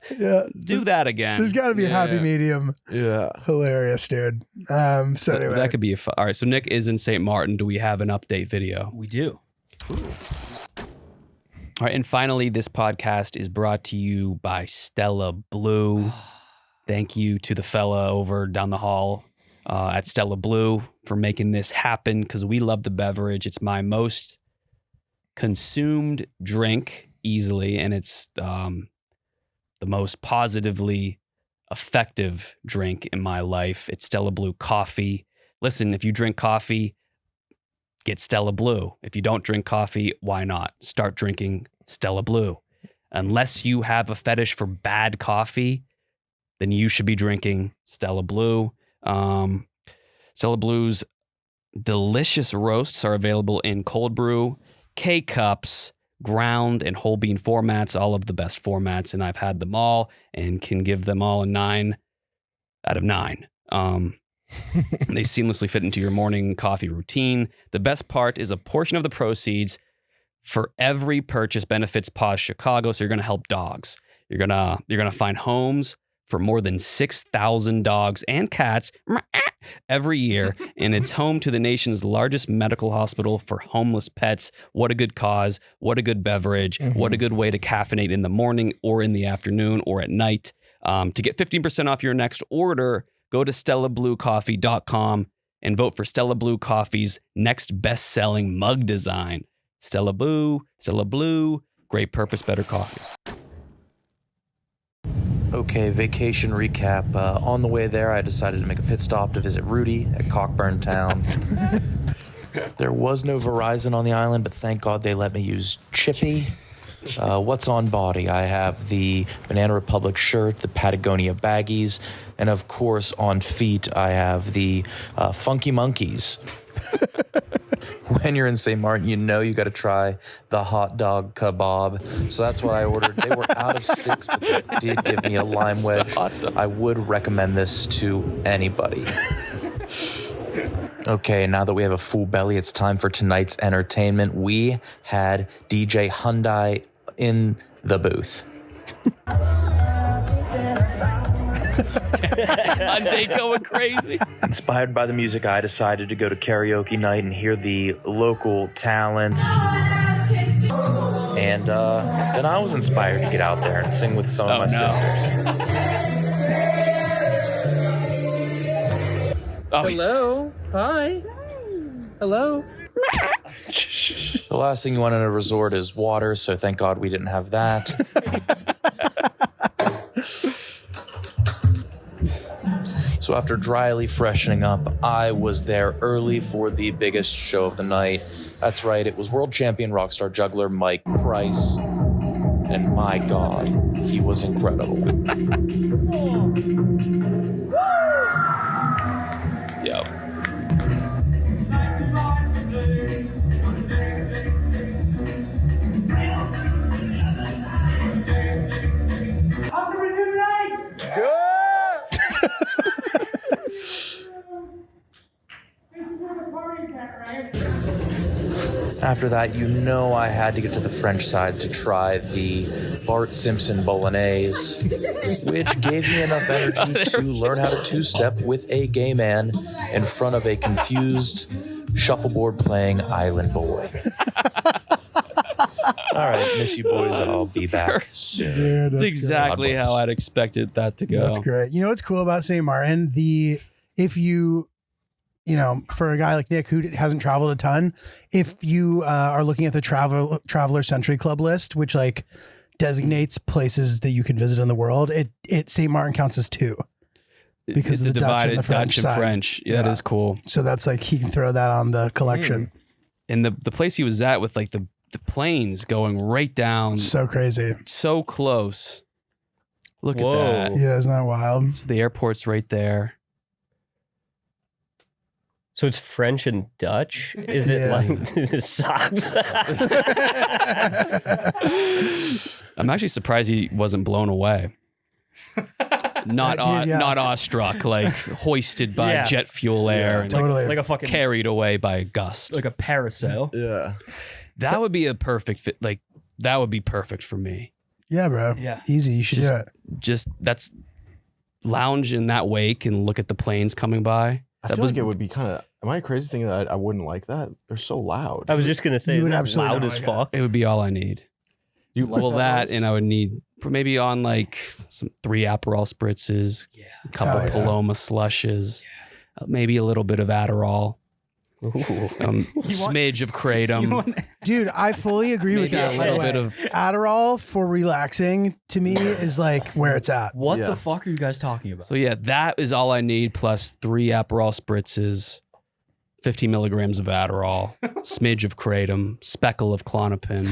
Yeah. do that again. There's got to be a happy medium. Yeah. Hilarious, dude. So anyway. That could be all right. So Nick is in St. Martin. Do we have an update video? We do. All right, and finally, this podcast is brought to you by Stella Blue. Thank you to the fella over down the hall at Stella Blue for making this happen because we love the beverage. It's my most consumed drink easily, and it's the most positively effective drink in my life. It's Stella Blue coffee. Listen, if you drink coffee, get Stella Blue. If you don't drink coffee, why not? Start drinking Stella Blue. Unless you have a fetish for bad coffee, then you should be drinking Stella Blue. Stella Blue's delicious roasts are available in cold brew, K-cups, ground, and whole bean formats, all of the best formats, and I've had them all and can give them all a 9 out of 9. They seamlessly fit into your morning coffee routine. The best part is a portion of the proceeds for every purchase benefits Paws Chicago, so you're going to help dogs. You're going to find homes for more than 6,000 dogs and cats every year, and it's home to the nation's largest medical hospital for homeless pets. What a good cause. What a good beverage. What a good way to caffeinate in the morning or in the afternoon or at night. To get 15% off your next order, go to StellaBlueCoffee.com and vote for Stella Blue Coffee's next best-selling mug design. Stella Blue, great purpose, better coffee. Okay, vacation recap. On the way there, I decided to make a pit stop to visit Rudy at Cockburn Town. There was no Verizon on the island, but thank God they let me use Chippy. What's on body? I have the Banana Republic shirt, the Patagonia baggies, and of course on feet I have the Funky Monkeys. When you're in St. Martin, you know you got to try the hot dog kebab. So that's what I ordered. They were out of sticks, but they did give me a lime wedge. I would recommend this to anybody. Okay, now that we have a full belly, it's time for tonight's entertainment. We had DJ Hyundai in the booth. Hyundai going crazy. Inspired by the music, I decided to go to karaoke night and hear the local talent. And then I was inspired to get out there and sing with some of my sisters. Hello. Hi. Hello. The last thing you want in a resort is water, so thank God we didn't have that. So after dryly freshening up, I was there early for the biggest show of the night. That's right, it was world champion rockstar juggler Mike Price. And my God, he was incredible. Yep. After that, you know I had to get to the French side to try the Bart Simpson Bolognese, which gave me enough energy to learn how to two-step with a gay man in front of a confused shuffleboard playing island boy. All right, miss you boys. I'll be back soon. Dude, That's exactly great. how I'd expected that to go. That's great. You know what's cool about St. Martin? If you for a guy like Nick who hasn't traveled a ton, if you are looking at the Traveler Century Club list, which like designates places that you can visit in the world, it St. Martin counts as 2. Because it's of the Dutch and divided the French and side. French. Yeah, that is cool. So that's like he can throw that on the collection. And the place he was at with like the planes going right down, So crazy. so close. Look Whoa. at that. Yeah, isn't that wild? So the airport's right there. So it's French and Dutch? Is it Yeah. like socks? I'm actually surprised he wasn't blown away. Not Dude, yeah. not awestruck, like hoisted by Yeah. jet fuel air and Totally. Like a fucking carried away by a gust. like a parasail. Yeah. That would be a perfect fit. Like that would be perfect for me. Yeah, bro. Yeah. Easy. You should Just- do it. Just that's lounge in that wake and look at the planes coming by. I That feel was- like it would be kind of. Am I crazy thinking that I wouldn't like that? They're so loud. I was just gonna say, You isn't would that absolutely loud not as like fuck? It would be all I need. You like Well, that noise? and I would need maybe on like some 3 Aperol spritzes, Yeah. a couple Oh, yeah. Paloma slushes, maybe a little bit of Adderall, smidge of kratom, Dude, I fully agree with maybe that. a by the little way. bit of Adderall for relaxing to me is like where it's at. What Yeah. the fuck are you guys talking about? So yeah, that is all I need plus 3 Aperol spritzes, 15 milligrams of Adderall, smidge of kratom, speckle of Clonopin,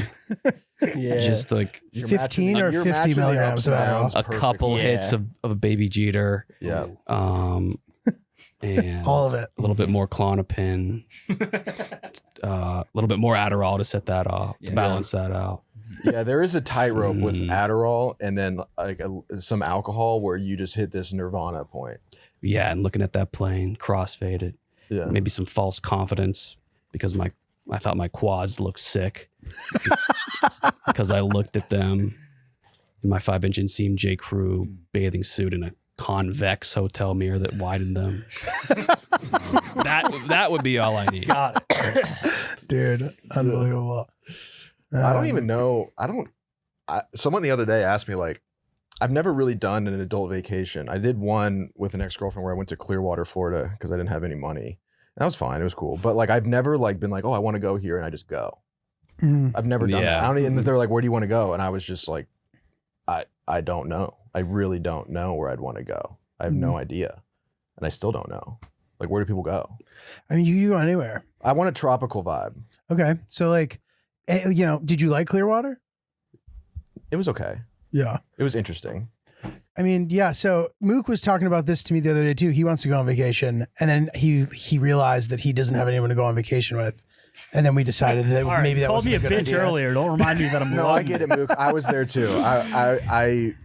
Yeah. just like You're 15 matching- or you're 50 matching the milligrams ups of and Adderall. downs a perfectly. couple Yeah. hits of a baby jeter, Yeah. and All of it. a little bit more Clonopin, a little bit more Adderall to set that off, to Yeah. balance that out. Yeah, there is a tightrope with Mm. Adderall and then like some alcohol where you just hit this nirvana point. Yeah, and looking at that plane, crossfaded, Yeah. maybe some false confidence because I thought my quads looked sick because I looked at them in my 5-inch inseam J. Crew bathing suit in a convex hotel mirror that widened them. that would be all I need. Got it. Dude, unbelievable. I don't even know. Someone the other day asked me, like, I've never really done an adult vacation. I did one with an ex-girlfriend where I went to Clearwater, Florida because I didn't have any money. That was fine. It was cool. But like, I've never like been like, oh, I want to go here, and I just go. Mm. I've never done Yeah. that. I don't even. They're like, where do you want to go? And I was just like, I don't know. I really don't know where I'd want to go. I have no idea, and I still don't know. Like, where do people go? I mean, you can go anywhere. I want a tropical vibe. Okay. So like, did you like Clearwater? It was okay. Yeah. It was interesting. I mean, yeah. So Mook was talking about this to me the other day too. He wants to go on vacation, and then he realized that he doesn't have anyone to go on vacation with, and then we decided that All right, maybe that called wasn't me a good bitch idea. earlier. Don't remind me that I'm No, I get it, Mook. I was there too. I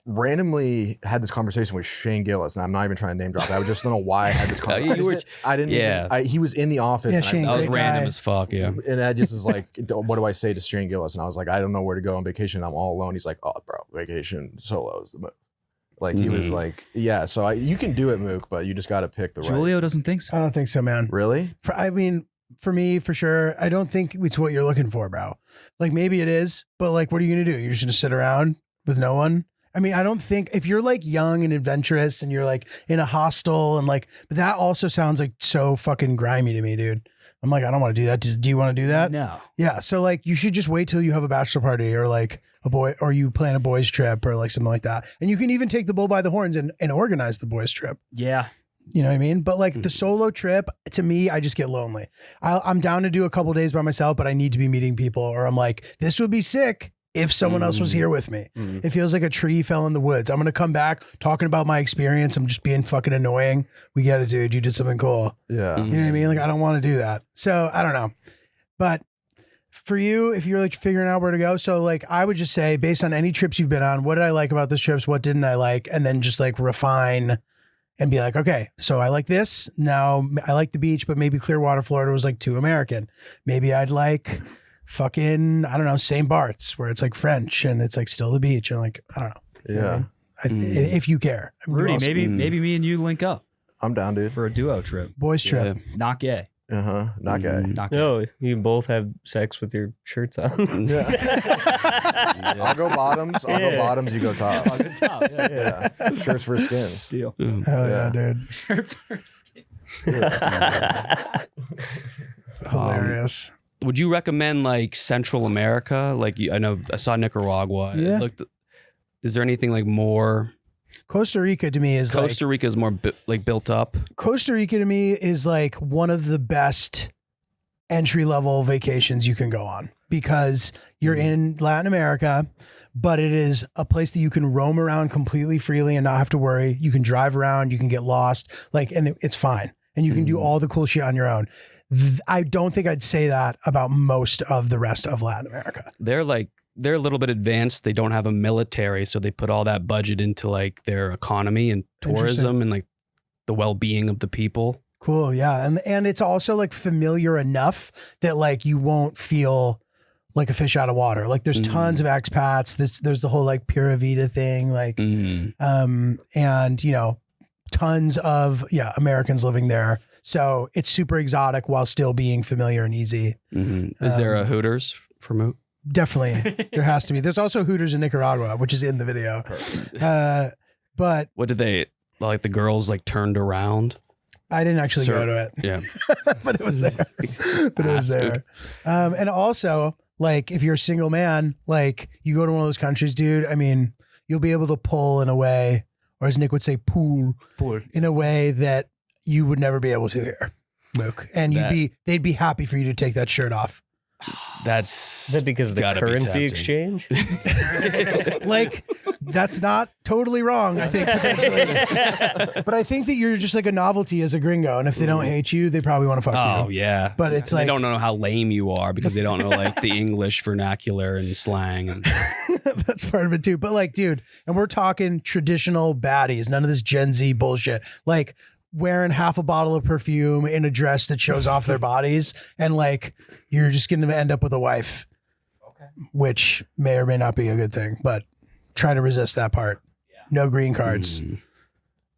randomly had this conversation with Shane Gillis, and I'm not even trying to name drop. I just don't know why I had this conversation. I didn't. Yeah. Even, he was in the office. Yeah, and Shane, That was great random guy. as fuck. Yeah. And I just was like, what do I say to Shane Gillis? And I was like, I don't know where to go on vacation. I'm all alone. He's like, oh, bro, vacation solo is the move. Like, he was Mhm. like, yeah, so you can do it, Mook, but you just got to pick the right. Julio doesn't think so. I don't think so, man. Really? For me, for sure, I don't think it's what you're looking for, bro. Like maybe it is, but like, what are you gonna do? You're just gonna sit around with no one? I mean, I don't think if you're like young and adventurous and you're like in a hostel and like, but that also sounds like so fucking grimy to me, dude. I'm like, I don't want to do that. Just, do you want to do that? No. Yeah. So like, you should just wait till you have a bachelor party or like or you plan a boys trip or like something like that. And you can even take the bull by the horns and organize the boys trip. Yeah. You know what I mean? But like the solo trip, to me, I just get lonely. I'm down to do a couple days by myself, but I need to be meeting people, or I'm like, this would be sick if someone else was here with me. It feels like a tree fell in the woods. I'm going to come back talking about my experience. I'm just being fucking annoying. We get it, dude. You did something cool. Yeah. You know what I mean? Like, I don't want to do that. So I don't know. But for you, if you're like figuring out where to go, so like I would just say, based on any trips you've been on, what did I like about those trips? What didn't I like? And then just like refine and be like, okay, so I like this. Now I like the beach, but maybe Clearwater, Florida was like too American. Maybe I'd like fucking, I don't know, St. Bart's where it's like French and it's like still the beach. And like, I don't know. Yeah. If you care. I mean, Rudy, also- maybe me and you link up I'm down, dude. for a duo trip. boys trip. Not gay. Not gay. Not gay. No, you both have sex with your shirts on. I'll go bottoms. I'll go bottoms. You go top. Oh, good top. Yeah. Yeah. Shirts for skins. Deal. Hell yeah, dude. Shirts for skin. Hilarious. Would you recommend like Central America? Like I know I saw Nicaragua. Yeah. Is there anything like more? Costa Rica to me is Costa Rica is more like built up. Costa Rica to me is like one of the best entry level vacations you can go on because you're in Latin America, but it is a place that you can roam around completely freely and not have to worry. You can drive around, you can get lost, like, and it's fine. And you can do all the cool shit on your own. I don't think I'd say that about most of the rest of Latin America. They're a little bit advanced. They don't have a military, so they put all that budget into like their economy and tourism and like the well-being of the people. Cool, yeah. And it's also like familiar enough that like you won't feel like a fish out of water. Like there's tons of expats. There's the whole like Pura Vida thing, like and you know, tons of Americans living there. So it's super exotic while still being familiar and easy. Is there a Hooters for Moot? Definitely. There has to be. There's also Hooters in Nicaragua, which is in the video. But What did they like? The girls like turned around. I didn't actually go to it. Yeah, but it was there. But it was there. And also, like, if you're a single man, like, you go to one of those countries, dude, I mean, you'll be able to pull in a way, or as Nick would say, pool, in a way that you would never be able to here, Luke. And they'd be happy for you to take that shirt off. Is that because of the gotta be currency tempting. exchange? Like, that's not totally wrong, I think, potentially. But I think that you're just like a novelty as a gringo. And if they don't hate you, they probably want to fuck you. Oh yeah, But it's like, they don't know how lame you are because they don't know like the English vernacular and slang. And that's part of it too. But like, dude, and we're talking traditional baddies, none of this Gen Z bullshit. Like, wearing half a bottle of perfume in a dress that shows off their bodies, and like you're just going to end up with a wife, which may or may not be a good thing, but try to resist that part. No green cards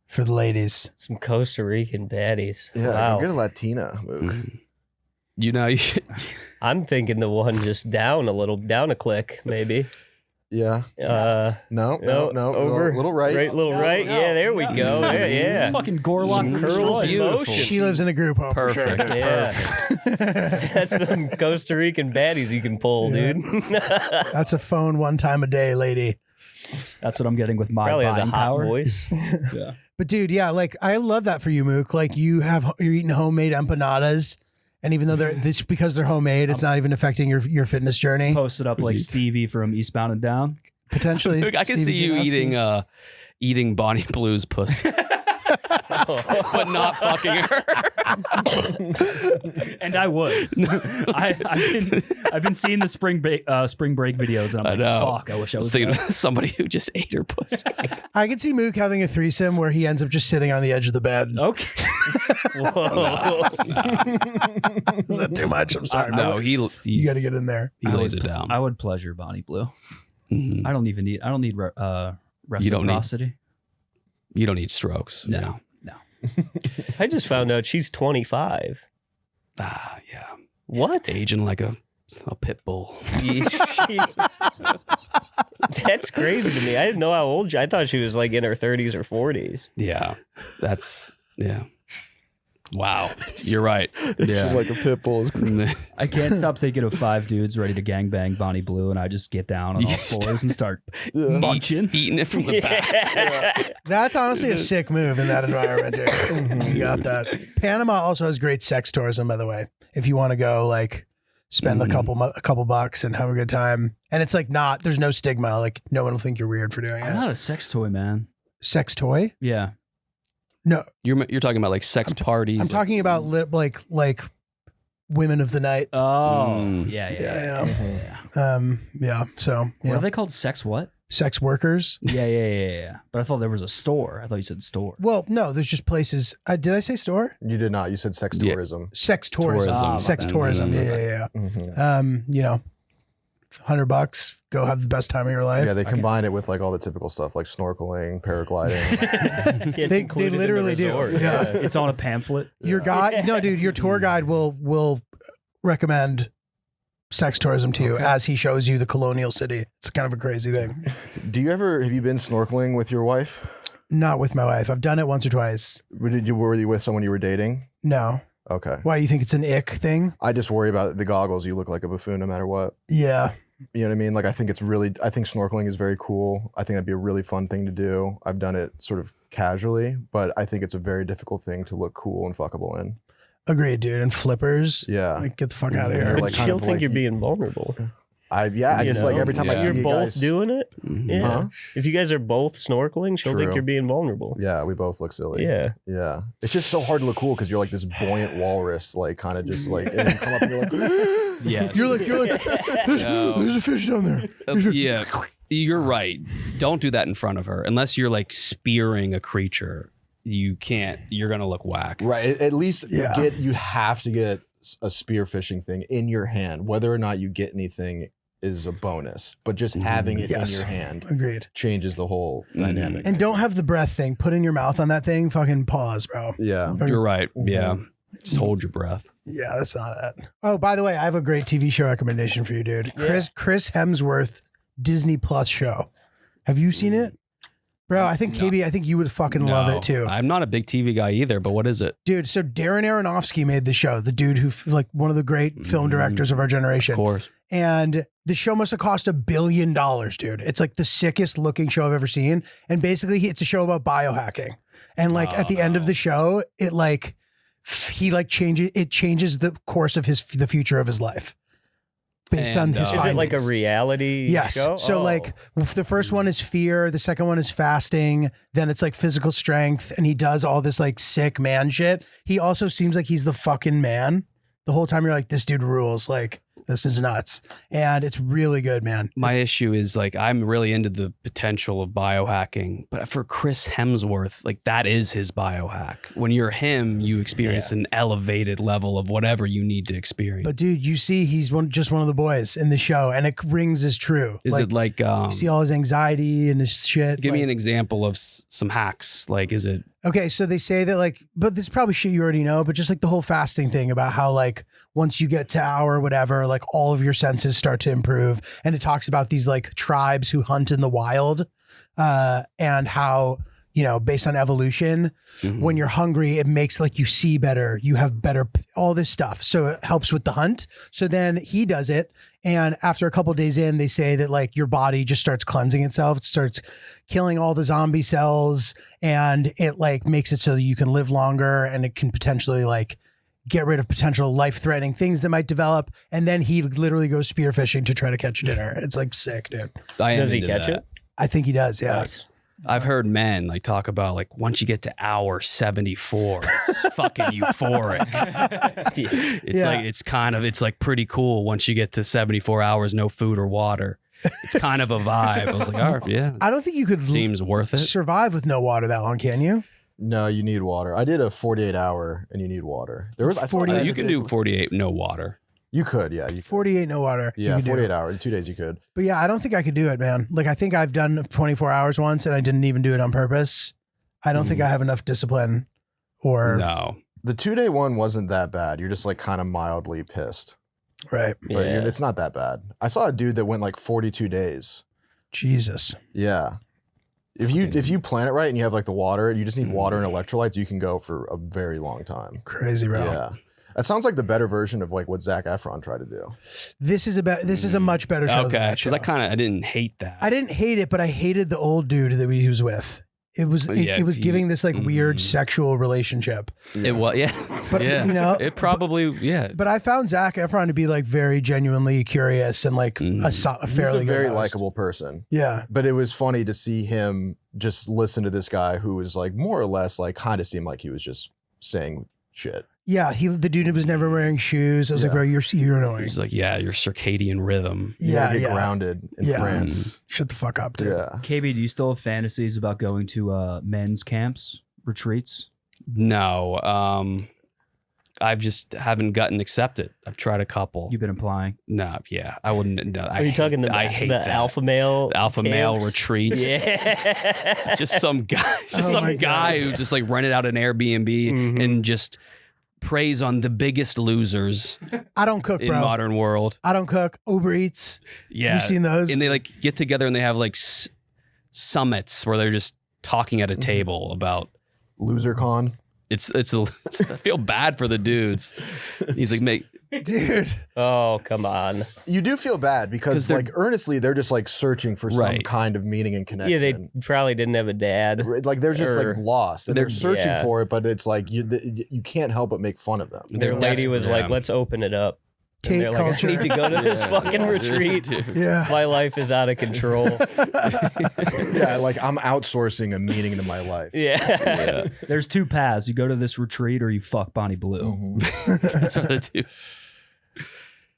for the ladies. Some Costa Rican baddies. Yeah, Wow. get a Latina. Mook. you know, I'm thinking the one just down a click, maybe. Yeah. No. Over. Little right. Little right. no, Yeah, there we no. go. Yeah. Fucking Gorlock Some curls in motion. She lives in a group home. For sure. perfect. Yeah. That's some Costa Rican baddies you can pull, dude. That's a phone one time a day, lady. That's what I'm getting with my Probably has a buying hot power. voice. Yeah. But dude, yeah, like I love that for you, Mook. Like you're eating homemade empanadas, and even though because they're homemade, it's not even affecting your fitness journey. Posted up like Stevie from Eastbound and Down. Potentially, I can see you eating Bonnie Blue's pussy, but not fucking her. And I would. I've been seeing the spring break videos, and I'm like, fuck, I wish I was thinking there. of somebody who just ate her pussy. I can see Mook having a threesome where he ends up just sitting on the edge of the bed. Okay. Whoa. Is that too much? I'm sorry. No, you got to get in there. he lays it down. I would pleasure Bonnie Blue. Mhm. I don't need reciprocity. You don't need strokes. No. I just found out she's 25. Ah, yeah. What? Aging like a pit bull. That's crazy to me. I didn't know how old I thought she was like in her 30s or 40s. Yeah. Yeah. Wow. You're right. Yeah. She's like a pit bull. I can't stop thinking of 5 dudes ready to gangbang Bonnie Blue, and I just get down on all fours and start munching. Eating it from the back. That's honestly a sick move in that environment, dude. You got that. Panama also has great sex tourism, by the way. If you want to go, like, spend a couple bucks and have a good time, and it's like there's no stigma. Like, no one will think you're weird for doing I'm it. not a sex toy, man. Sex toy? Yeah. No, You're talking about like sex parties. I'm talking about like women of the night. Oh, Mm. yeah. Yeah. So What are they called? Sex what? sex workers. Yeah. But I thought there was a store. I thought you said store. Well, no, there's just places. Did I say store? You did not. You said sex Yeah. tourism. Sex tourism. Tourism. Sex tourism. Yeah. Mhm. $100, go have the best time of your life. Yeah, they combine it with like all the typical stuff like snorkeling, paragliding. It's They included in the literally do. resort. Yeah. It's on a pamphlet. Your guy, no, dude, your tour guide will recommend sex tourism to you as he shows you the colonial city. It's kind of a crazy thing. Have you been snorkeling with your wife? Not with my wife. I've done it once or twice. Were you with someone you were dating? No. Okay. Why, you think it's an ick thing? I just worry about the goggles. You look like a buffoon no matter what. Yeah. You know what I mean? Like, I think snorkeling is very cool. I think that'd be a really fun thing to do. I've done it sort of casually, but I think it's a very difficult thing to look cool and fuckable in. Agreed, dude. And flippers. Yeah. Like, get the fuck out of Yeah, here. But like, kind she'll of think like- you're being vulnerable. I just like every time I Yeah. see You're you both guys doing it. Yeah. Huh? If you guys are both snorkeling, she'll think True. you're being vulnerable. Yeah, we both look silly. Yeah. Yeah. It's just so hard to look cool because you're like this buoyant walrus, like kind of just like, and then you come up and you're like, Yeah. You're like, there's a fish down there. Yeah, you're right. Don't do that in front of her unless you're like spearing a creature. You can't. You're gonna look whack. right. At least Yeah. you have to get a spearfishing thing in your hand. Whether or not you get anything is a bonus, but just having it Yes. in your hand Agreed. changes the whole dynamic. And don't have the breath thing. Put in your mouth on that thing. Fucking pause, bro. Yeah. You're right. Yeah. Just hold your breath. Yeah, that's not it. Oh, by the way, I have a great TV show recommendation for you, dude. Chris Hemsworth Disney Plus show. Have you seen it? Bro, I think KB, I think you would fucking love No, it too. I'm not a big TV guy either, but what is it? Dude, so Darren Aronofsky made the show, the dude who like one of the great film directors of our generation. Of course. And the show must have cost $1 billion, dude. It's like the sickest looking show I've ever seen. And basically it's a show about biohacking. And like at the end of the show, it like changes the course of the future of his life based on And, his is it Is it like a findings. reality Yes. show? So Oh. like the first one is fear, the second one is fasting, then it's like physical strength, and he does all this like sick man shit. He also seems like he's the fucking man. The whole time you're like, this dude rules. Like, this is nuts. And it's really good, man. My It's- issue is like I'm really into the potential of biohacking, but for Chris Hemsworth, like that is his biohack. When you're him, you experience an elevated level of whatever you need to experience. But dude, you see he's just one of the boys in the show, and it rings as true. is it like you see all his anxiety and his shit? give me like- an example of some hacks. Like is it Okay, so they say that like, but this is probably shit you already know, but just like the whole fasting thing about how like once you get to hour whatever, like all of your senses start to improve. And it talks about these like tribes who hunt in the wild and how, you know, based on evolution, when you're hungry, it makes like you see better, you have better, all this stuff. So it helps with the hunt. So then he does it. And after a couple days in, they say that like your body just starts cleansing itself. It starts killing all the zombie cells and it like makes it so that you can live longer and it can potentially like get rid of potential life-threatening things that might develop. And then he literally goes spearfishing to try to catch dinner. It's like sick, dude. I am Does he into catch that. it? I think he does. Yeah. Nice. I've heard men like talk about like once you get to hour 74, it's fucking euphoric. It's Yeah. like it's like pretty cool once you get to 74 hours, no food or water. It's kind of a vibe. I was like, all right, yeah, I don't think you could seems worth it. survive with no water that long, can you? No, you need water. I did a 48 hour and you need water. There was I saw 48 that You can do 48 no water. You could, yeah. You could. 48 no water. you Yeah, could do. 48 hours. In 2 days you could. But yeah, I don't think I could do it, man. Like I think I've done 24 hours once and I didn't even do it on purpose. I don't think I have enough discipline or No. The 2 day one wasn't that bad. You're just like kind of mildly pissed. right. But Yeah. it's not that bad. I saw a dude that went like 42 days. Jesus. Yeah. If you plan it right and you have like the water, you just need water and electrolytes, you can go for a very long time. Crazy, bro. Yeah. That sounds like the better version of like what Zac Efron tried to do. This is a much better show. than Okay, that because show. I didn't hate that. I didn't hate it, but I hated the old dude that he was with. It was Yeah, it was giving this like weird mm. sexual relationship. It was, yeah. But, yeah. you know, it probably, yeah. But I found Zac Efron to be like very genuinely curious and like a He's fairly a very good host. likable person. Yeah. But it was funny to see him just listen to this guy who was like more or less like kind of seemed like he was just saying shit. Yeah, the dude was never wearing shoes. I was like, bro, you're annoying. He's like, yeah, your circadian rhythm. You Yeah, gotta get yeah. grounded in France. Shut the fuck up, dude. Yeah. KB, do you still have fantasies about going to men's camps, retreats? No, I've just haven't gotten accepted. I've tried a couple. You've been applying. No, yeah, I wouldn't. No, Are you talking I hate the that. alpha male male camps? retreats? Yeah. Just some guy, Oh my guy who just like rented out an Airbnb and just preys on the biggest losers I don't cook, in bro. modern world. I don't cook. Uber Eats. Yeah, Have you seen those? And they like get together and they have like summits where they're just talking at a table about. Loser con. It's I feel bad for the dudes. He's like, Dude. Oh, come on. You do feel bad because they're- like earnestly they're just like searching for some Right. kind of meaning and connection. Yeah, they probably didn't have a dad. Like they're just Or- like lost and they're searching yeah. for it, but it's like you can't help but make fun of them. Their lady was desperate. like, let's open it up. And Take they're like, culture. I need to go to this fucking retreat. Yeah. My life is out of control. Yeah, like I'm outsourcing a meaning to my life. Yeah. There's two paths. You go to this retreat or you fuck Bonnie Blue. so the two.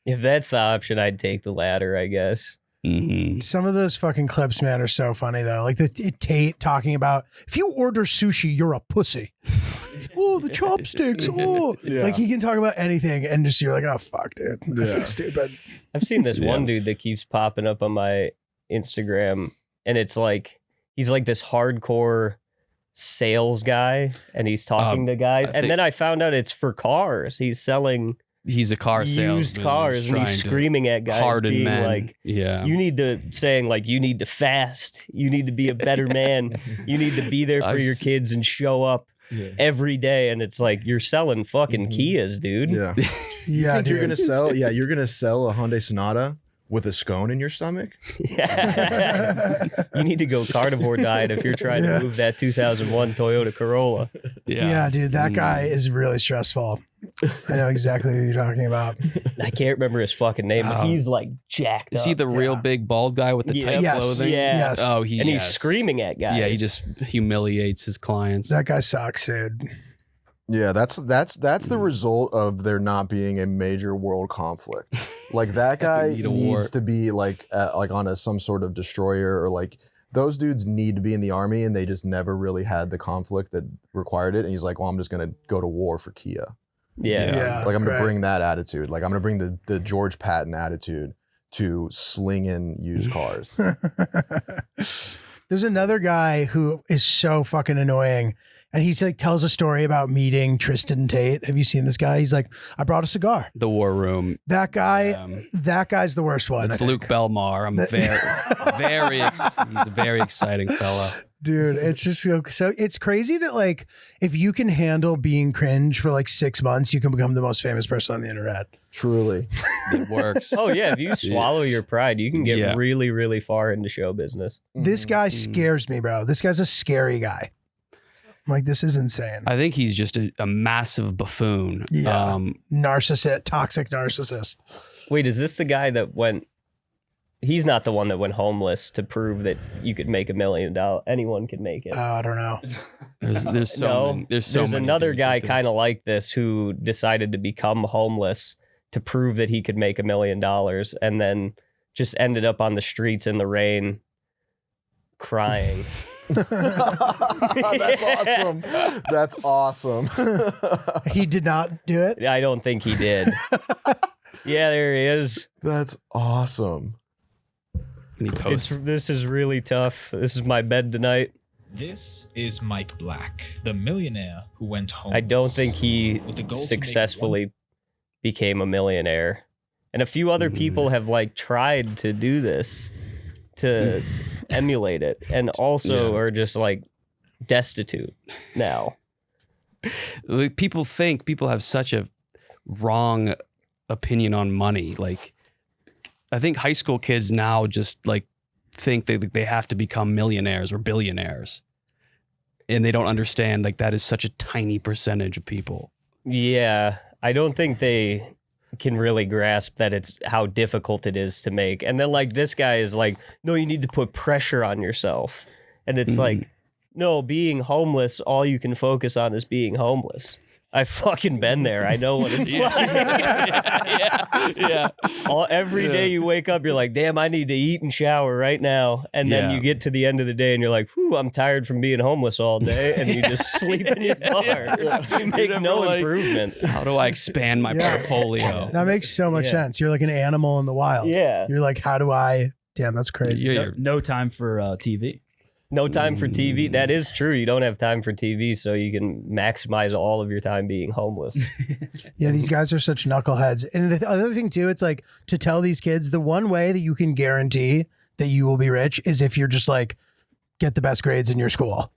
If that's the option, I'd take the latter, I guess. Mm-hmm. Some of those fucking clips, man, are so funny though. Like the Tate talking about if you order sushi, you're a pussy. Oh, the chopsticks. Oh, Yeah. like he can talk about anything, and just you're like, oh fuck, dude, I Yeah. feel stupid. I've seen this one dude that keeps popping up on my Instagram, and it's like he's like this hardcore sales guy, and he's talking to guys. And then I found out it's for cars. He's selling He's a car salesman. used cars, and trying he's to screaming at guys, harden being men. like, yeah. "You need to saying like you need to fast. You need to be a better man. You need to be there for I've your s- kids and show up." Every day, and it's like you're selling fucking Kias, dude. Yeah. Yeah, Think dude. you're gonna sell? Yeah, you're gonna sell a Hyundai Sonata with a scone in your stomach? You need to go carnivore diet if you're trying Yeah. to move that 2001 Toyota Corolla. Yeah, dude, that guy is really stressful. I know exactly who you're talking about. I can't remember his fucking name, but he's like jacked Is up. he the real big bald guy with the Yeah. tight Yes. clothing? Yeah. Yes. Oh, and he's screaming at guys. Yeah, he just humiliates his clients. That guy sucks, dude. Yeah, that's the result of there not being a major world conflict. Like that guy need a war. needs to be like on some sort of destroyer, or like those dudes need to be in the army, and they just never really had the conflict that required it. And he's like, well, I'm just gonna go to war for Kia. Yeah. Like I'm gonna right. bring that attitude. Like I'm gonna bring the George Patton attitude to slinging used cars. There's another guy who is so fucking annoying, and he's like tells a story about meeting Tristan Tate. Have you seen this guy? He's like, I brought a cigar. The War Room. That guy, that guy's the worst one. It's I Luke think. Belmar. I'm he's a very exciting fella. Dude, it's just so it's crazy that like if you can handle being cringe for like 6 months, you can become the most famous person on the internet. Truly. It works. Oh yeah, if you swallow your pride, you can get Yeah. really, really far into show business. This guy scares me, bro. This guy's a scary guy. I'm like, this is insane. I think he's just a massive buffoon. Yeah. Narcissist, toxic narcissist. Wait, is this the guy that went? He's not the one that went homeless to prove that you could make $1 million. Anyone could make it. I don't know. There's so No, many, there's many another dudes guy like this. kind of like this who decided to become homeless to prove that he could make $1 million, and then just ended up on the streets in the rain, crying. That's awesome. That's awesome. He did not do it. I don't think he did. Yeah, there he is. That's awesome. And he posts. This is really tough. This is my bed tonight. This is Mike Black, the millionaire who went home. I don't think he With the goal to make successfully became a millionaire. And a few other people have like tried to do this, to emulate it, and also are just like destitute now. Like, people have such a wrong opinion on money. Like, I think high school kids now just like think they have to become millionaires or billionaires, and they don't understand like that is such a tiny percentage of people. Yeah, I don't think they can really grasp that it's how difficult it is to make. And then like this guy is like, no, you need to put pressure on yourself. And it's like, no, being homeless, all you can focus on is being homeless. I fucking been there. I know what it's like. Yeah. Every day you wake up, you're like, damn, I need to eat and shower right now. And then you get to the end of the day and you're like, whew, I'm tired from being homeless all day. And you just sleep in your car. You make no improvement. How do I expand my portfolio? That makes so much sense. You're like an animal in the wild. Yeah. You're like, how do I? Damn, that's crazy. No time for TV. No time for TV. That is true. You don't have time for TV, so you can maximize all of your time being homeless. Yeah, these guys are such knuckleheads. And the other thing too, it's like to tell these kids the one way that you can guarantee that you will be rich is if you're just like, get the best grades in your school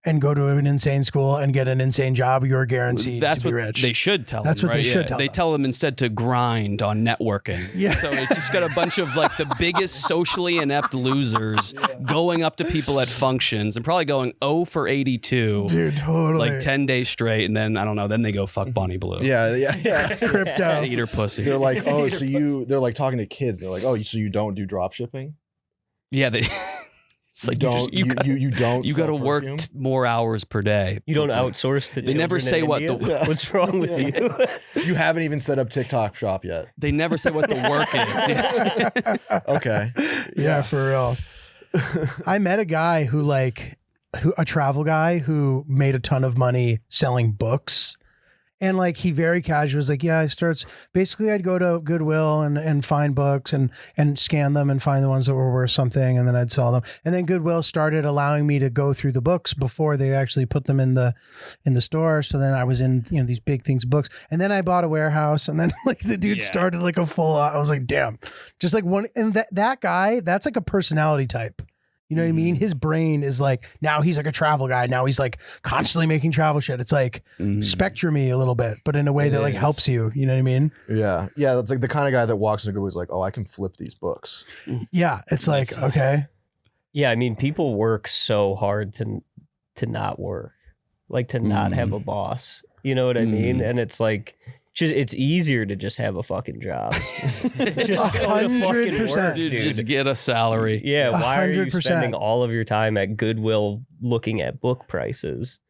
and go to an insane school and get an insane job. You're guaranteed to be rich. They should tell That's them, what right? they should tell They them. tell them instead to grind on networking. Yeah. So it's just got a bunch of like the biggest socially inept losers going up to people at functions and probably going 0 for 82. Dude, totally. Like 10 days straight. And then, I don't know, then they go fuck Bonnie Blue. Yeah. Crypto. Eat her pussy. They're like, oh, so they're like talking to kids. They're like, oh, so you don't do drop shipping? Yeah, they... It's like you got to work more hours per day. You don't outsource to. They never say what what's wrong with you. You haven't even set up TikTok shop yet. They never say what the work is. Yeah. Okay. Yeah, for real. I met a guy a travel guy who made a ton of money selling books. And like he very casual was like, yeah, I'd go to Goodwill and find books and scan them and find the ones that were worth something, and then I'd sell them. And then Goodwill started allowing me to go through the books before they actually put them in the store. So then I was in these big things books, and then I bought a warehouse, and then like the dude started like a full. I was like, damn, just like one. And that guy, that's like a personality type. You know what I mean? His brain is like, now he's like a travel guy. Now he's like constantly making travel shit. It's like spectrum-y a little bit, but in a way that like helps you. You know what I mean? Yeah. Yeah. That's like the kind of guy that walks into Goodwill is like, oh, I can flip these books. Yeah. It's like, okay. Yeah, I mean, people work so hard to not work, like to not have a boss. You know what I mean? And it's like, it's easier to just have a fucking job. Just go to fucking work, dude. Just get a salary. Yeah, why are you 100%. spending all of your time at Goodwill looking at book prices?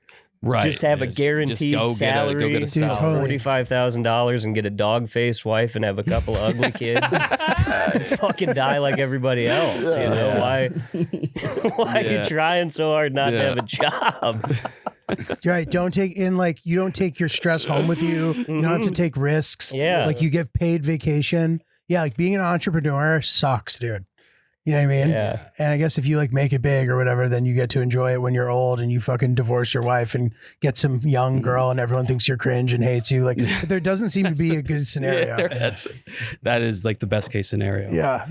Right. Just have a guaranteed salary, go get a salary. $45,000 and get a dog-faced wife and have a couple of ugly kids. And fucking die like everybody else. You know why are you trying so hard not to have a job? You're right. You don't take your stress home with you. You don't have to take risks. Yeah. Like you get paid vacation. Yeah. Like being an entrepreneur sucks, dude. You know what I mean? Yeah. And I guess if you like make it big or whatever, then you get to enjoy it when you're old and you fucking divorce your wife and get some young girl and everyone thinks you're cringe and hates you. Like there doesn't seem to be a good scenario. That is like the best case scenario. Yeah.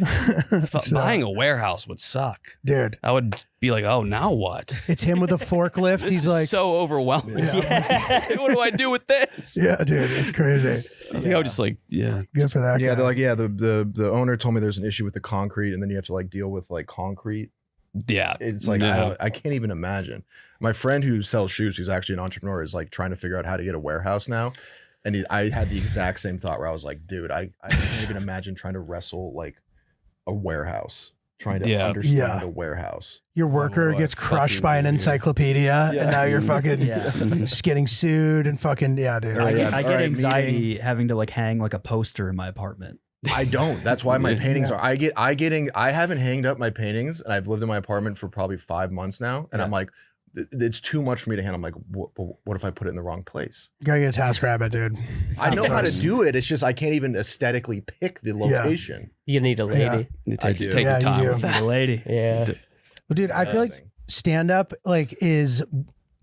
Buying a warehouse would suck. Dude. I would be like, oh, now what? It's him with a forklift. This He's is like, so overwhelming. What do I do with this? yeah, dude, it's crazy. I think I would just like, Good for that. Yeah. guy. They're like, yeah, the owner told me there's an issue with the concrete, and then you have to like deal with like concrete. Yeah. It's like, I can't even imagine. My friend who sells shoes, who's actually an entrepreneur, is like trying to figure out how to get a warehouse now. And I had the exact same thought where I was like, dude, I can't even imagine trying to wrestle like a warehouse, trying to understand a warehouse. Your worker gets crushed by an encyclopedia, and now you're fucking just getting sued and fucking dude. I get anxiety having to like hang like a poster in my apartment. I don't. That's why my paintings are. I haven't hanged up my paintings, and I've lived in my apartment for probably 5 months now, and I'm like, it's too much for me to handle. I'm like, what if I put it in the wrong place? You gotta get a TaskRabbit, dude. I know how to do it. It's just I can't even aesthetically pick the location. You need a lady. You take Yeah, your time you with do. that. The lady. Yeah. Well, dude, I feel like stand up is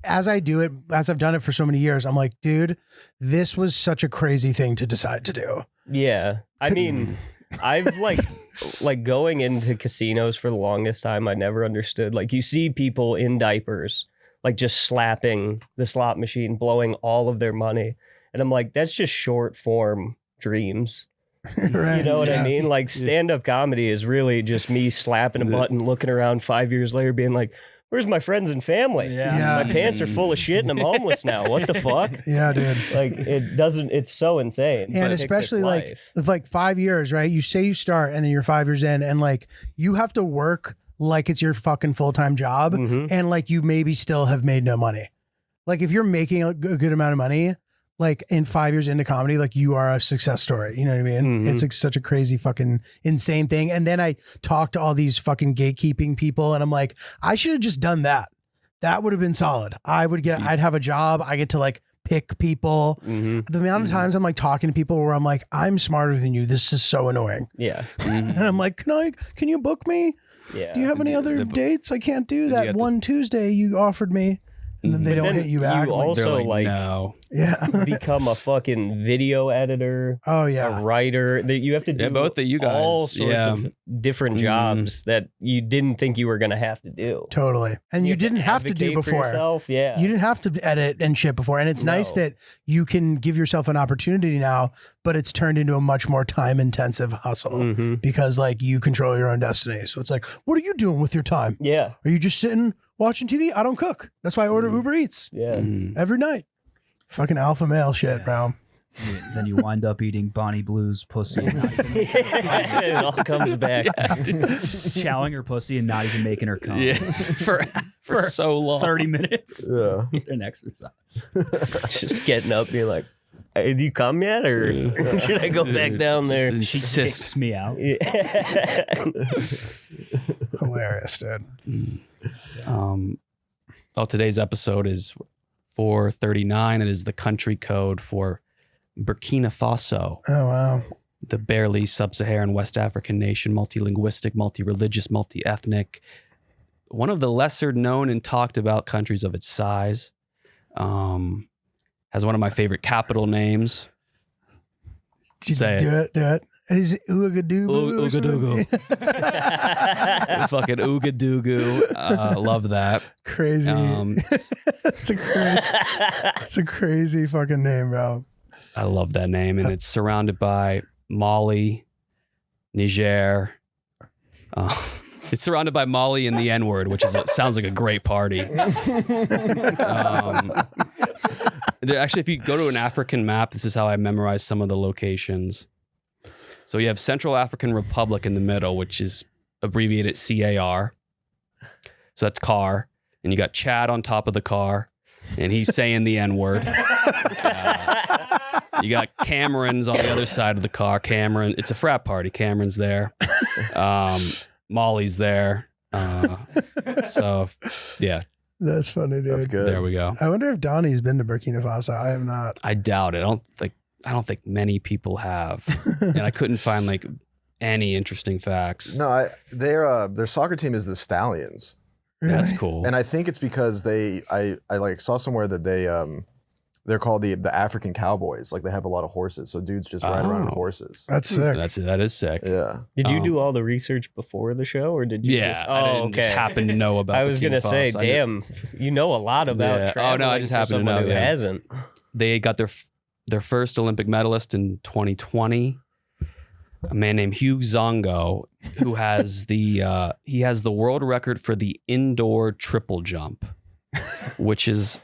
as I do it, as I've done it for so many years, I'm like, dude, this was such a crazy thing to decide to do. Yeah. I mean, I've like going into casinos for the longest time, I never understood. Like you see people in diapers, like just slapping the slot machine, blowing all of their money. And I'm like, that's just short form dreams. Right? You know what I mean? Like stand-up comedy is really just me slapping a button, looking around 5 years later being like, where's my friends and family? Yeah. My pants are full of shit and I'm homeless now. What the fuck? Yeah, dude. Like it's so insane. And But especially pick this like life. with like 5 years, right? You say you start and then you're 5 years in and like you have to work like it's your fucking full-time job and like you maybe still have made no money. Like if you're making a good amount of money, like in 5 years into comedy, like you are a success story. You know what I mean? It's like such a crazy fucking insane thing. And then I talked to all these fucking gatekeeping people and I'm like, I should have just done that. That would have been solid. I'd have a job. I get to like pick people. The amount of times I'm like talking to people where I'm like, I'm smarter than you. This is so annoying. Yeah. And I'm like, can you book me? Yeah. Do you have any other dates? I can't do you that have one Tuesday you offered me. And then they don't hit you back. You I'm like, also like no. yeah. become a fucking video editor. Oh yeah. A writer. That you have to do both of you guys. all sorts of different jobs that you didn't think you were gonna have to do. Totally. And you didn't have to do advocate for before. yourself, yeah. You didn't have to edit and shit before. And it's nice that you can give yourself an opportunity now, but it's turned into a much more time intensive hustle because like you control your own destiny. So it's like, what are you doing with your time? Yeah. Are you just sitting watching TV? I don't cook. That's why I order Uber Eats Yeah. every night. Fucking alpha male shit, bro. Then you wind up eating Bonnie Blue's pussy. And not even It all comes back. chowing her pussy and not even making her come. Yeah. for so long. 30 minutes. Yeah. An exercise. Just getting up, being like, hey, did you come yet? Or should I go back down there? She kicks me out. Yeah. Hilarious, dude. Today's episode is 439. It is the country code for Burkina Faso, Oh wow. the barely sub-Saharan West African nation, multilinguistic, multi-religious, multi-ethnic, one of the lesser known and talked about countries of its size. Has one of my favorite capital names. Say Do it. Is it Ouagadougou? Ouagadougou. Fucking Ouagadougou. Love that. Crazy. It's a crazy fucking name, bro. I love that name. And it's surrounded by Mali, Niger. It's surrounded by Mali and the N-word, which sounds like a great party. Actually, if you go to an African map, this is how I memorize some of the locations. So you have Central African Republic in the middle, which is abbreviated CAR. So that's car. And you got Chad on top of the car, and he's saying the N-word. You got Cameron's on the other side of the car. Cameron, it's a frat party. Cameron's there. Molly's there. So, yeah. That's funny, dude. That's good. There we go. I wonder if Donnie's been to Burkina Faso. I have not. I doubt it. I don't think many people have, and I couldn't find like any interesting facts. No, their soccer team is the Stallions, That's cool. and I think it's because I like saw somewhere that they're called the African Cowboys. Like they have a lot of horses, so dudes just ride around on horses. That's sick. That is sick. Yeah. Did you do all the research before the show, or did you? Yeah, Just, I didn't just happen to know about. I was gonna Burkina say, Faso. damn, you know a lot about. Yeah. Traveling I just for happen to someone know. who Yeah. hasn't. They got their first Olympic medalist in 2020. A man named Hugh Zongo, who has the world record for the indoor triple jump, which is.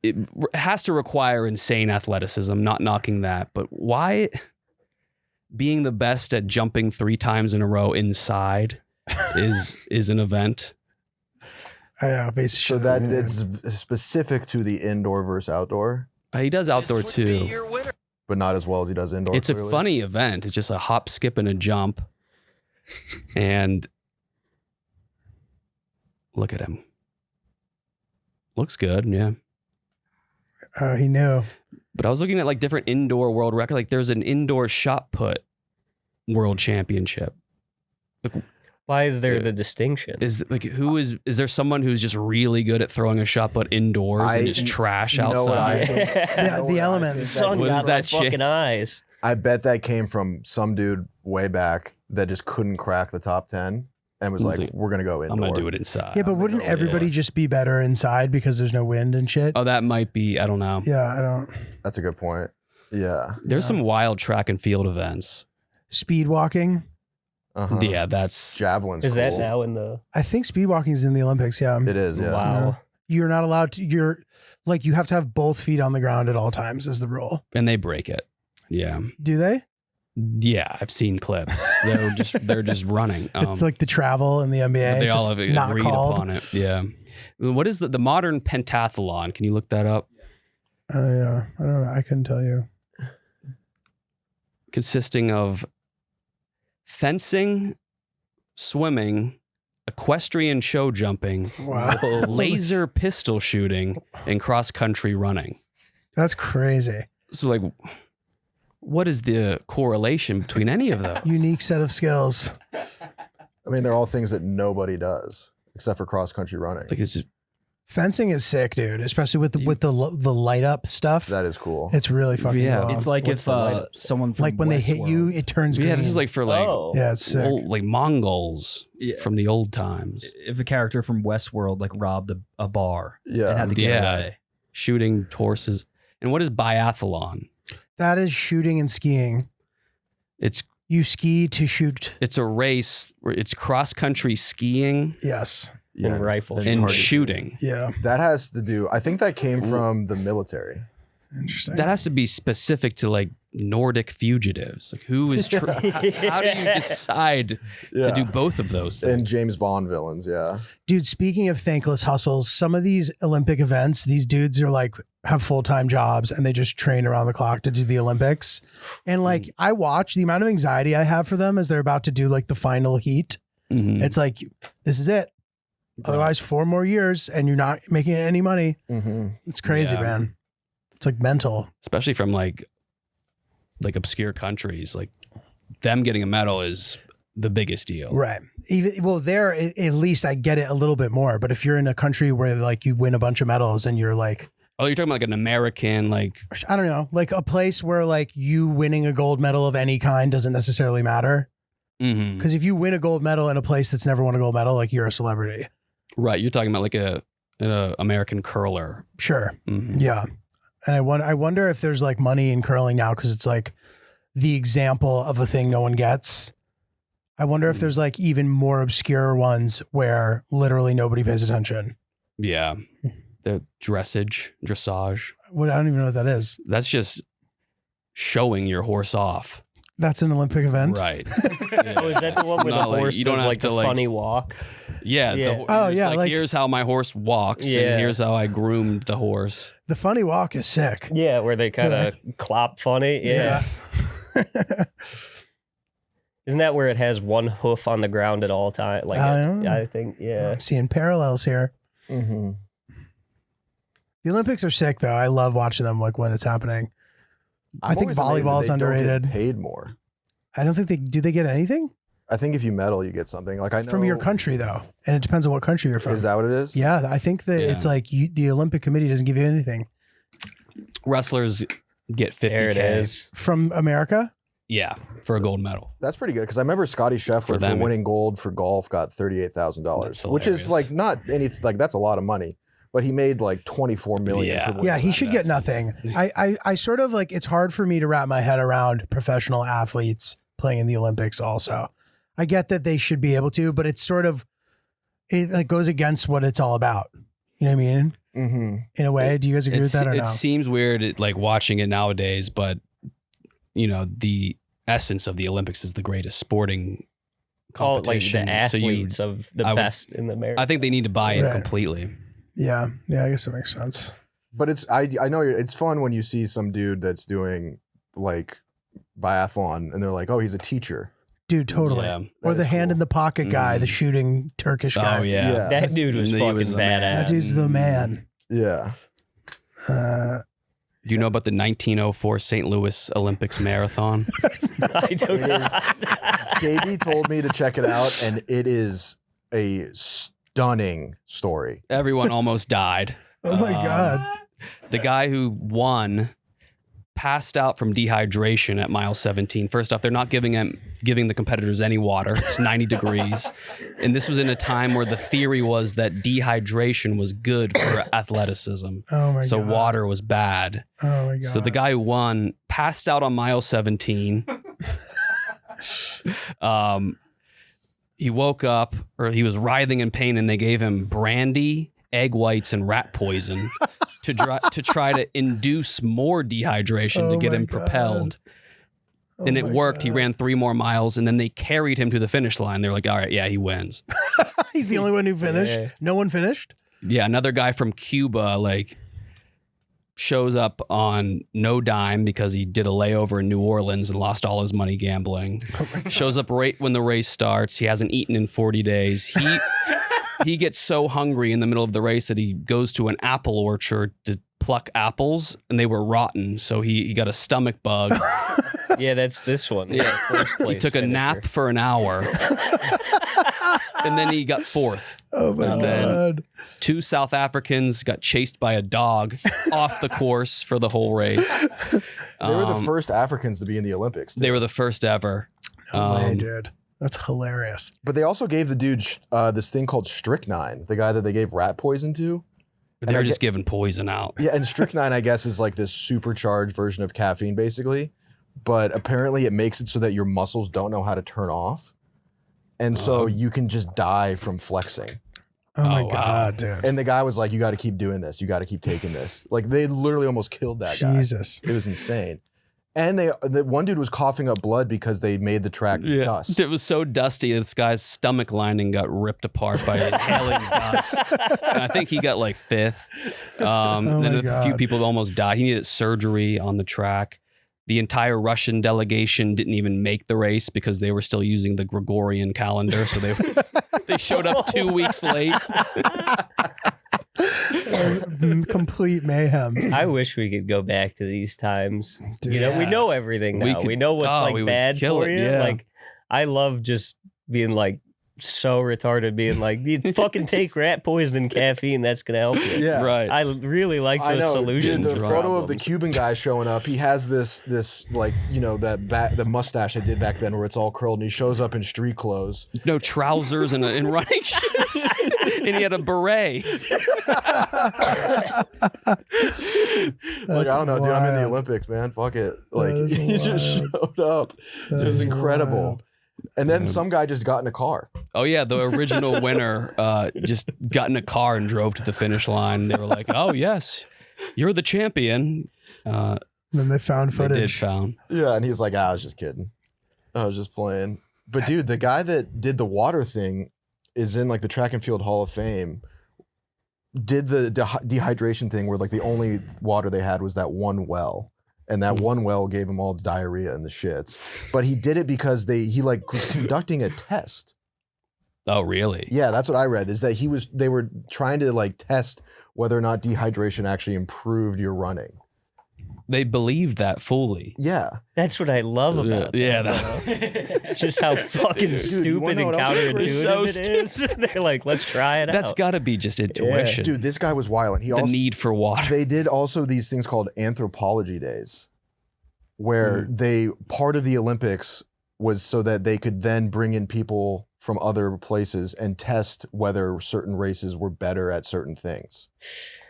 It has to require insane athleticism, not knocking that. But why being the best at jumping 3 times in a row inside is an event? I know. So that it's specific to the indoor versus outdoor, He does outdoor too. but not as well as he does indoor. It's clearly. a funny event. It's just a hop, skip, and a jump. And look at him. Looks good, yeah. Oh, he knew. But I was looking at like different indoor world record. Like there's an indoor shot put world championship. Why is there the distinction? Is there someone who's just really good at throwing a shot put indoors and just trash outside? The elements. Sun What got is my that shit? fucking eyes. I bet that came from some dude way back that just couldn't crack the top 10 and was like, "We're gonna go indoor." I'm gonna do it inside. Yeah, but wouldn't everybody just be better inside because there's no wind and shit? Oh, that might be. I don't know. Yeah, I don't. That's a good point. Yeah. There's some wild track and field events. Speed walking. Uh-huh. Yeah, that's Javelin's Is that cool. now in the? I think speed walking is in the Olympics. Yeah. It is. Yeah. Wow. You're not allowed to. You have to have both feet on the ground at all times is the rule. and they break it. Yeah, Do they? yeah. I've seen clips. They're just running. It's like the travel and the NBA. They all just have not agreed called. upon it. Yeah. What is the modern pentathlon? Can you look that up? Yeah, I don't know. I couldn't tell you. Consisting of fencing, swimming, equestrian show jumping, Wow. laser pistol shooting, and cross-country running. That's crazy. So, like, what is the correlation between any of those? Unique set of skills. I mean, they're all things that nobody does except for cross country running. Like, it's just, Fencing is sick, dude. Especially with the light up stuff. That is cool. It's really fucking Yeah. cool. It's like What's if the light-up someone from like when they hit you, Westworld- it turns green. yeah, this is like for like Oh. yeah, it's sick. old, like Mongols Yeah. from the old times, if a character from Westworld like robbed a bar and Yeah. had to get Yeah. away. shooting horses. And what is biathlon? That is shooting and skiing. It's You ski to shoot. a race where it's cross-country skiing Yes. And rifle and shooting. shooting. Yeah. That has to do, I think that came from the military. Interesting. That has to be specific to like Nordic fugitives. Like who is how do you decide to do both of those things? And James Bond villains, yeah. Dude, speaking of thankless hustles, some of these Olympic events, these dudes are like have full-time jobs and they just train around the clock to do the Olympics. And like I watch the amount of anxiety I have for them as they're about to do like the final heat. Mhm. It's like, this is it. Otherwise, 4 more years and you're not making any money. Mm-hmm. It's crazy, Yeah. man. It's like mental. Especially from like obscure countries. Like them getting a medal is the biggest deal. Right. Even well, there at least I get it a little bit more. But if you're in a country where like you win a bunch of medals and you're like, Oh, you're talking about like an American, like I don't know, like a place where like you winning a gold medal of any kind doesn't necessarily matter. mhm. Because if you win a gold medal in a place that's never won a gold medal, like you're a celebrity. Right. You're talking about like an American curler. Sure. Mhm. Yeah. And I wonder if there's like money in curling now because it's like the example of a thing no one gets. I wonder if there's like even more obscure ones where literally nobody pays attention. Yeah. The dressage. What I don't even know what that is. That's just showing your horse off. That's an Olympic event. Right. Oh, is that the one where the Not like- horse you don't does have like to, the like- funny walk? Yeah. Yeah. Oh, it's yeah, Like, like- here's how my horse walks. Yeah. And here's how I groomed the horse. The funny walk is sick. Yeah, where they kind of clop funny. Yeah. Isn't that where it has one hoof on the ground at all time? Like, I think, yeah. I'm seeing parallels here. Mm-hmm. The Olympics are sick though. I love watching them like when it's happening. I think volleyball is underrated. Paid more. I don't think they get anything I think if you medal, you get something. Like I know from your country though. And it depends on what country you're from. Is that what it is? Yeah, I think that Yeah. it's like the Olympic Committee doesn't give you anything Wrestlers get 50K. There it is. from America. Yeah. For a gold medal. That's pretty good because I remember Scotty Scheffler for them, winning gold for golf got $38,000, That's which is hilarious. like not anything. Like that's a lot of money, but he made like 24 million. Yeah. For winning Yeah, he that. should get nothing. I sort of like it's hard for me to wrap my head around professional athletes playing in the Olympics also. I get that they should be able to, but it's sort of it like goes against what it's all about. You know what I mean? Mm-hmm. In a way, do you guys agree with that or It no? seems weird like watching it nowadays, but you know, the essence of the Olympics is the greatest sporting Oh, like the competition. athletes of the I would- best in America. I think they need to buy in Right. completely. Yeah, I guess that makes sense. But it's I know it's fun when you see some dude that's doing like biathlon and they're like, oh, he's a teacher. Dude, totally. Yeah. Or That the is hand cool. in the pocket guy, the Mm. shooting Turkish guy. Oh yeah. that dude was He fucking was the badass. man. That dude's the man. Yeah. Do you know about the 1904 St. Louis Olympics marathon? I don't It know. is. KB told me to check it out, and it is a stunning story. Everyone almost died. Oh my God. The guy who won passed out from dehydration at mile 17. First off, they're not giving the competitors any water. It's 90 degrees. And this was in a time where the theory was that dehydration was good for athleticism. Oh my So God. water was bad. Oh my God. So the guy who won passed out on mile 17. He woke up, or he was writhing in pain, and they gave him brandy, egg whites, and rat poison to try to induce more dehydration to Oh get my him God. propelled. Oh And it my worked. He God. ran 3 more miles, and then they carried him to the finish line. They're like, all right, yeah, he wins. He's the only one who finished. Yeah. No one finished. Yeah, another guy from Cuba, like, shows up on no dime because he did a layover in New Orleans and lost all his money gambling. Shows up right when the race starts. He hasn't eaten in 40 days. He gets so hungry in the middle of the race that he goes to an apple orchard to pluck apples, and they were rotten. So he got a stomach bug. Yeah, that's this one. Yeah. He took a nap for an hour. And then he got fourth. Oh my And then God. 2 South Africans got chased by a dog off the course for the whole race. They were the first Africans to be in the Olympics. They were the first ever. No way, dude. That's hilarious. But they also gave the dude this thing called strychnine, the guy that they gave rat poison to. They were just giving poison out. Yeah, and strychnine, I guess, is like this supercharged version of caffeine, basically. But apparently it makes it so that your muscles don't know how to turn off. And so you can just die from flexing. Oh my wow. God, dude. And the guy was like, you got to keep doing this. You got to keep taking this. Like, they literally almost killed that guy. Jesus. It was insane. And the one dude was coughing up blood because they made the track dust. It was so dusty, this guy's stomach lining got ripped apart by inhaling dust. And I think he got like 5th. Then a few people almost died. He needed surgery on the track. The entire Russian delegation didn't even make the race because they were still using the Gregorian calendar. So they showed up 2 weeks late. Complete mayhem. I wish we could go back to these times. Dude. You know, we know everything now. We know what's we like would bad kill for it, you. yeah. Like, I love just being like so retarded, being like, you fucking take rat poison, caffeine, that's gonna help you. Yeah. Right. I really like I those know. solutions. Dude, the to photo of the problems. Cuban guy showing up, he has this like, you know, the mustache I did back then where it's all curled, and he shows up in street clothes. No trousers and running shoes. And he had a beret. Like, I don't know, dude, I'm in the wild. Olympics, man. Fuck it. Like, is he just wild. showed up. It was is incredible. wild. And then some guy just got in a car. Oh yeah, the original winner just got in a car and drove to the finish line. They were like, "Oh yes, you're the champion." Then they found They footage. did found. Yeah, and he's like, I was just kidding. I was just playing. But dude, the guy that did the water thing is in like the track and field Hall of Fame. Did the dehydration thing where like the only water they had was that one well. And that one well gave him all the diarrhea and the shits. But he did it because he like was conducting a test. Oh really? Yeah, that's what I read, is that they were trying to like test whether or not dehydration actually improved your running. They believed that fully. Yeah. That's what I love about Yeah, that. Just how fucking stupid you and wanna know what else is counterintuitive so it is. They're like, let's try it That's out. got to be just intuition. Dude, this guy was wild. He the also need for water. They did also these things called anthropology days, where part of the Olympics was so that they could then bring in people from other places and test whether certain races were better at certain things.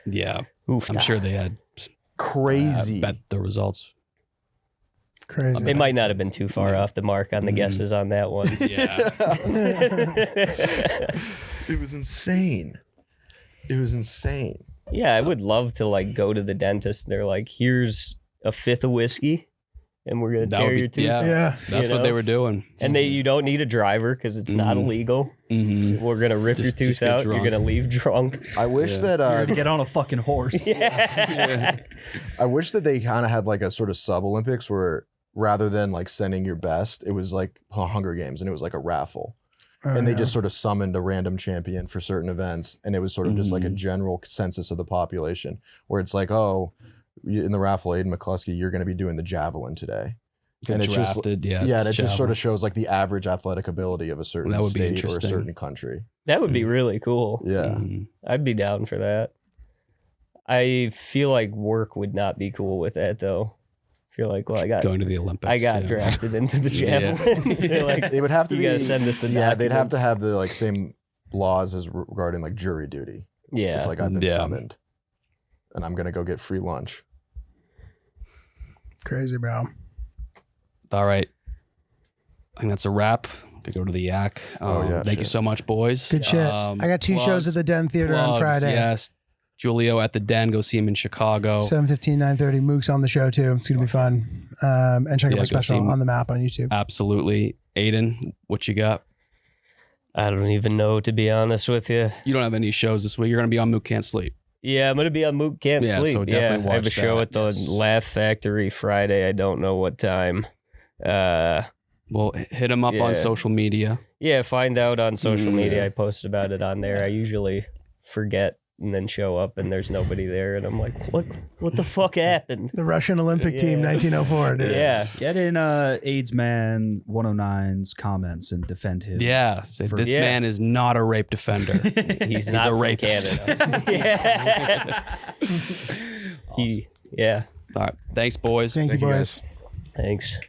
Yeah, Oof, I'm sure they had Crazy. bet the results. Crazy. They might not have been too far off the mark on the guesses on that one. Yeah. It was insane. It was insane. Yeah, I would love to like go to the dentist. They're like, here's a 5th of whiskey, and we're gonna That tear would be- your tooth. yeah. Yeah. That's You what they know? were doing. And you don't need a driver because it's not illegal. Mm-hmm. We're gonna rip Just your tooth get out. drunk. You're gonna leave drunk. I wish Yeah. that to get on a fucking horse. Yeah. I wish that they kind of had like a sort of sub Olympics where rather than like sending your best, it was like Hunger Games and it was like a raffle. And they just sort of summoned a random champion for certain events. And it was sort of just like a general census of the population where it's like, oh, in the raffle, Aidan McCluskey, you're going to be doing the javelin today. Get And it's just, drafted. yeah, and it just sort of shows like the average athletic ability of a certain That would be state or a interesting. certain country. That would be really cool. Yeah. Mhm. I'd be down for that. I feel like work would not be cool with that though. I feel like, well, going to the Olympics. I got yeah. drafted into the Yeah. javelin. They're like, They would have to you be, gotta send us the yeah, they'd have to documents. have the like same laws as regarding like jury duty. Yeah. It's like I've been Yeah. summoned and I'm going to go get free lunch. Crazy, bro. All right. I think that's a wrap. Could go to the yak. Thank you so much, boys. Good shit. I got 2 shows at the Den Theater on Friday. Yes. Giulio at the Den. Go see him in Chicago. 7:15, 9:30. Mook's on the show too. It's gonna be fun. And check out Yeah, my go special see him. on the map on YouTube. Absolutely. Aiden, what you got? I don't even know, to be honest with you. You don't have any shows this week. You're going to be on Mook Can't Sleep. Yeah, I'm gonna be on Moot Can't Yeah, Sleep. so definitely I have a watch show that. at the Laugh Factory Friday. I don't know what time. Well, hit him up Yeah. on social media. Yeah, find out on social media. I post about it on there. I usually forget and then show up and there's nobody there, and I'm like, what the fuck happened? The Russian Olympic team, 1904. Dude. Yeah. Get in AIDS Man 109's comments and defend him. Yeah, say, this Yeah. man is not a rape defender. He's not a from rapist. Canada. Yeah. All right, thanks, boys. Thank you, you, boys. guys. Thanks.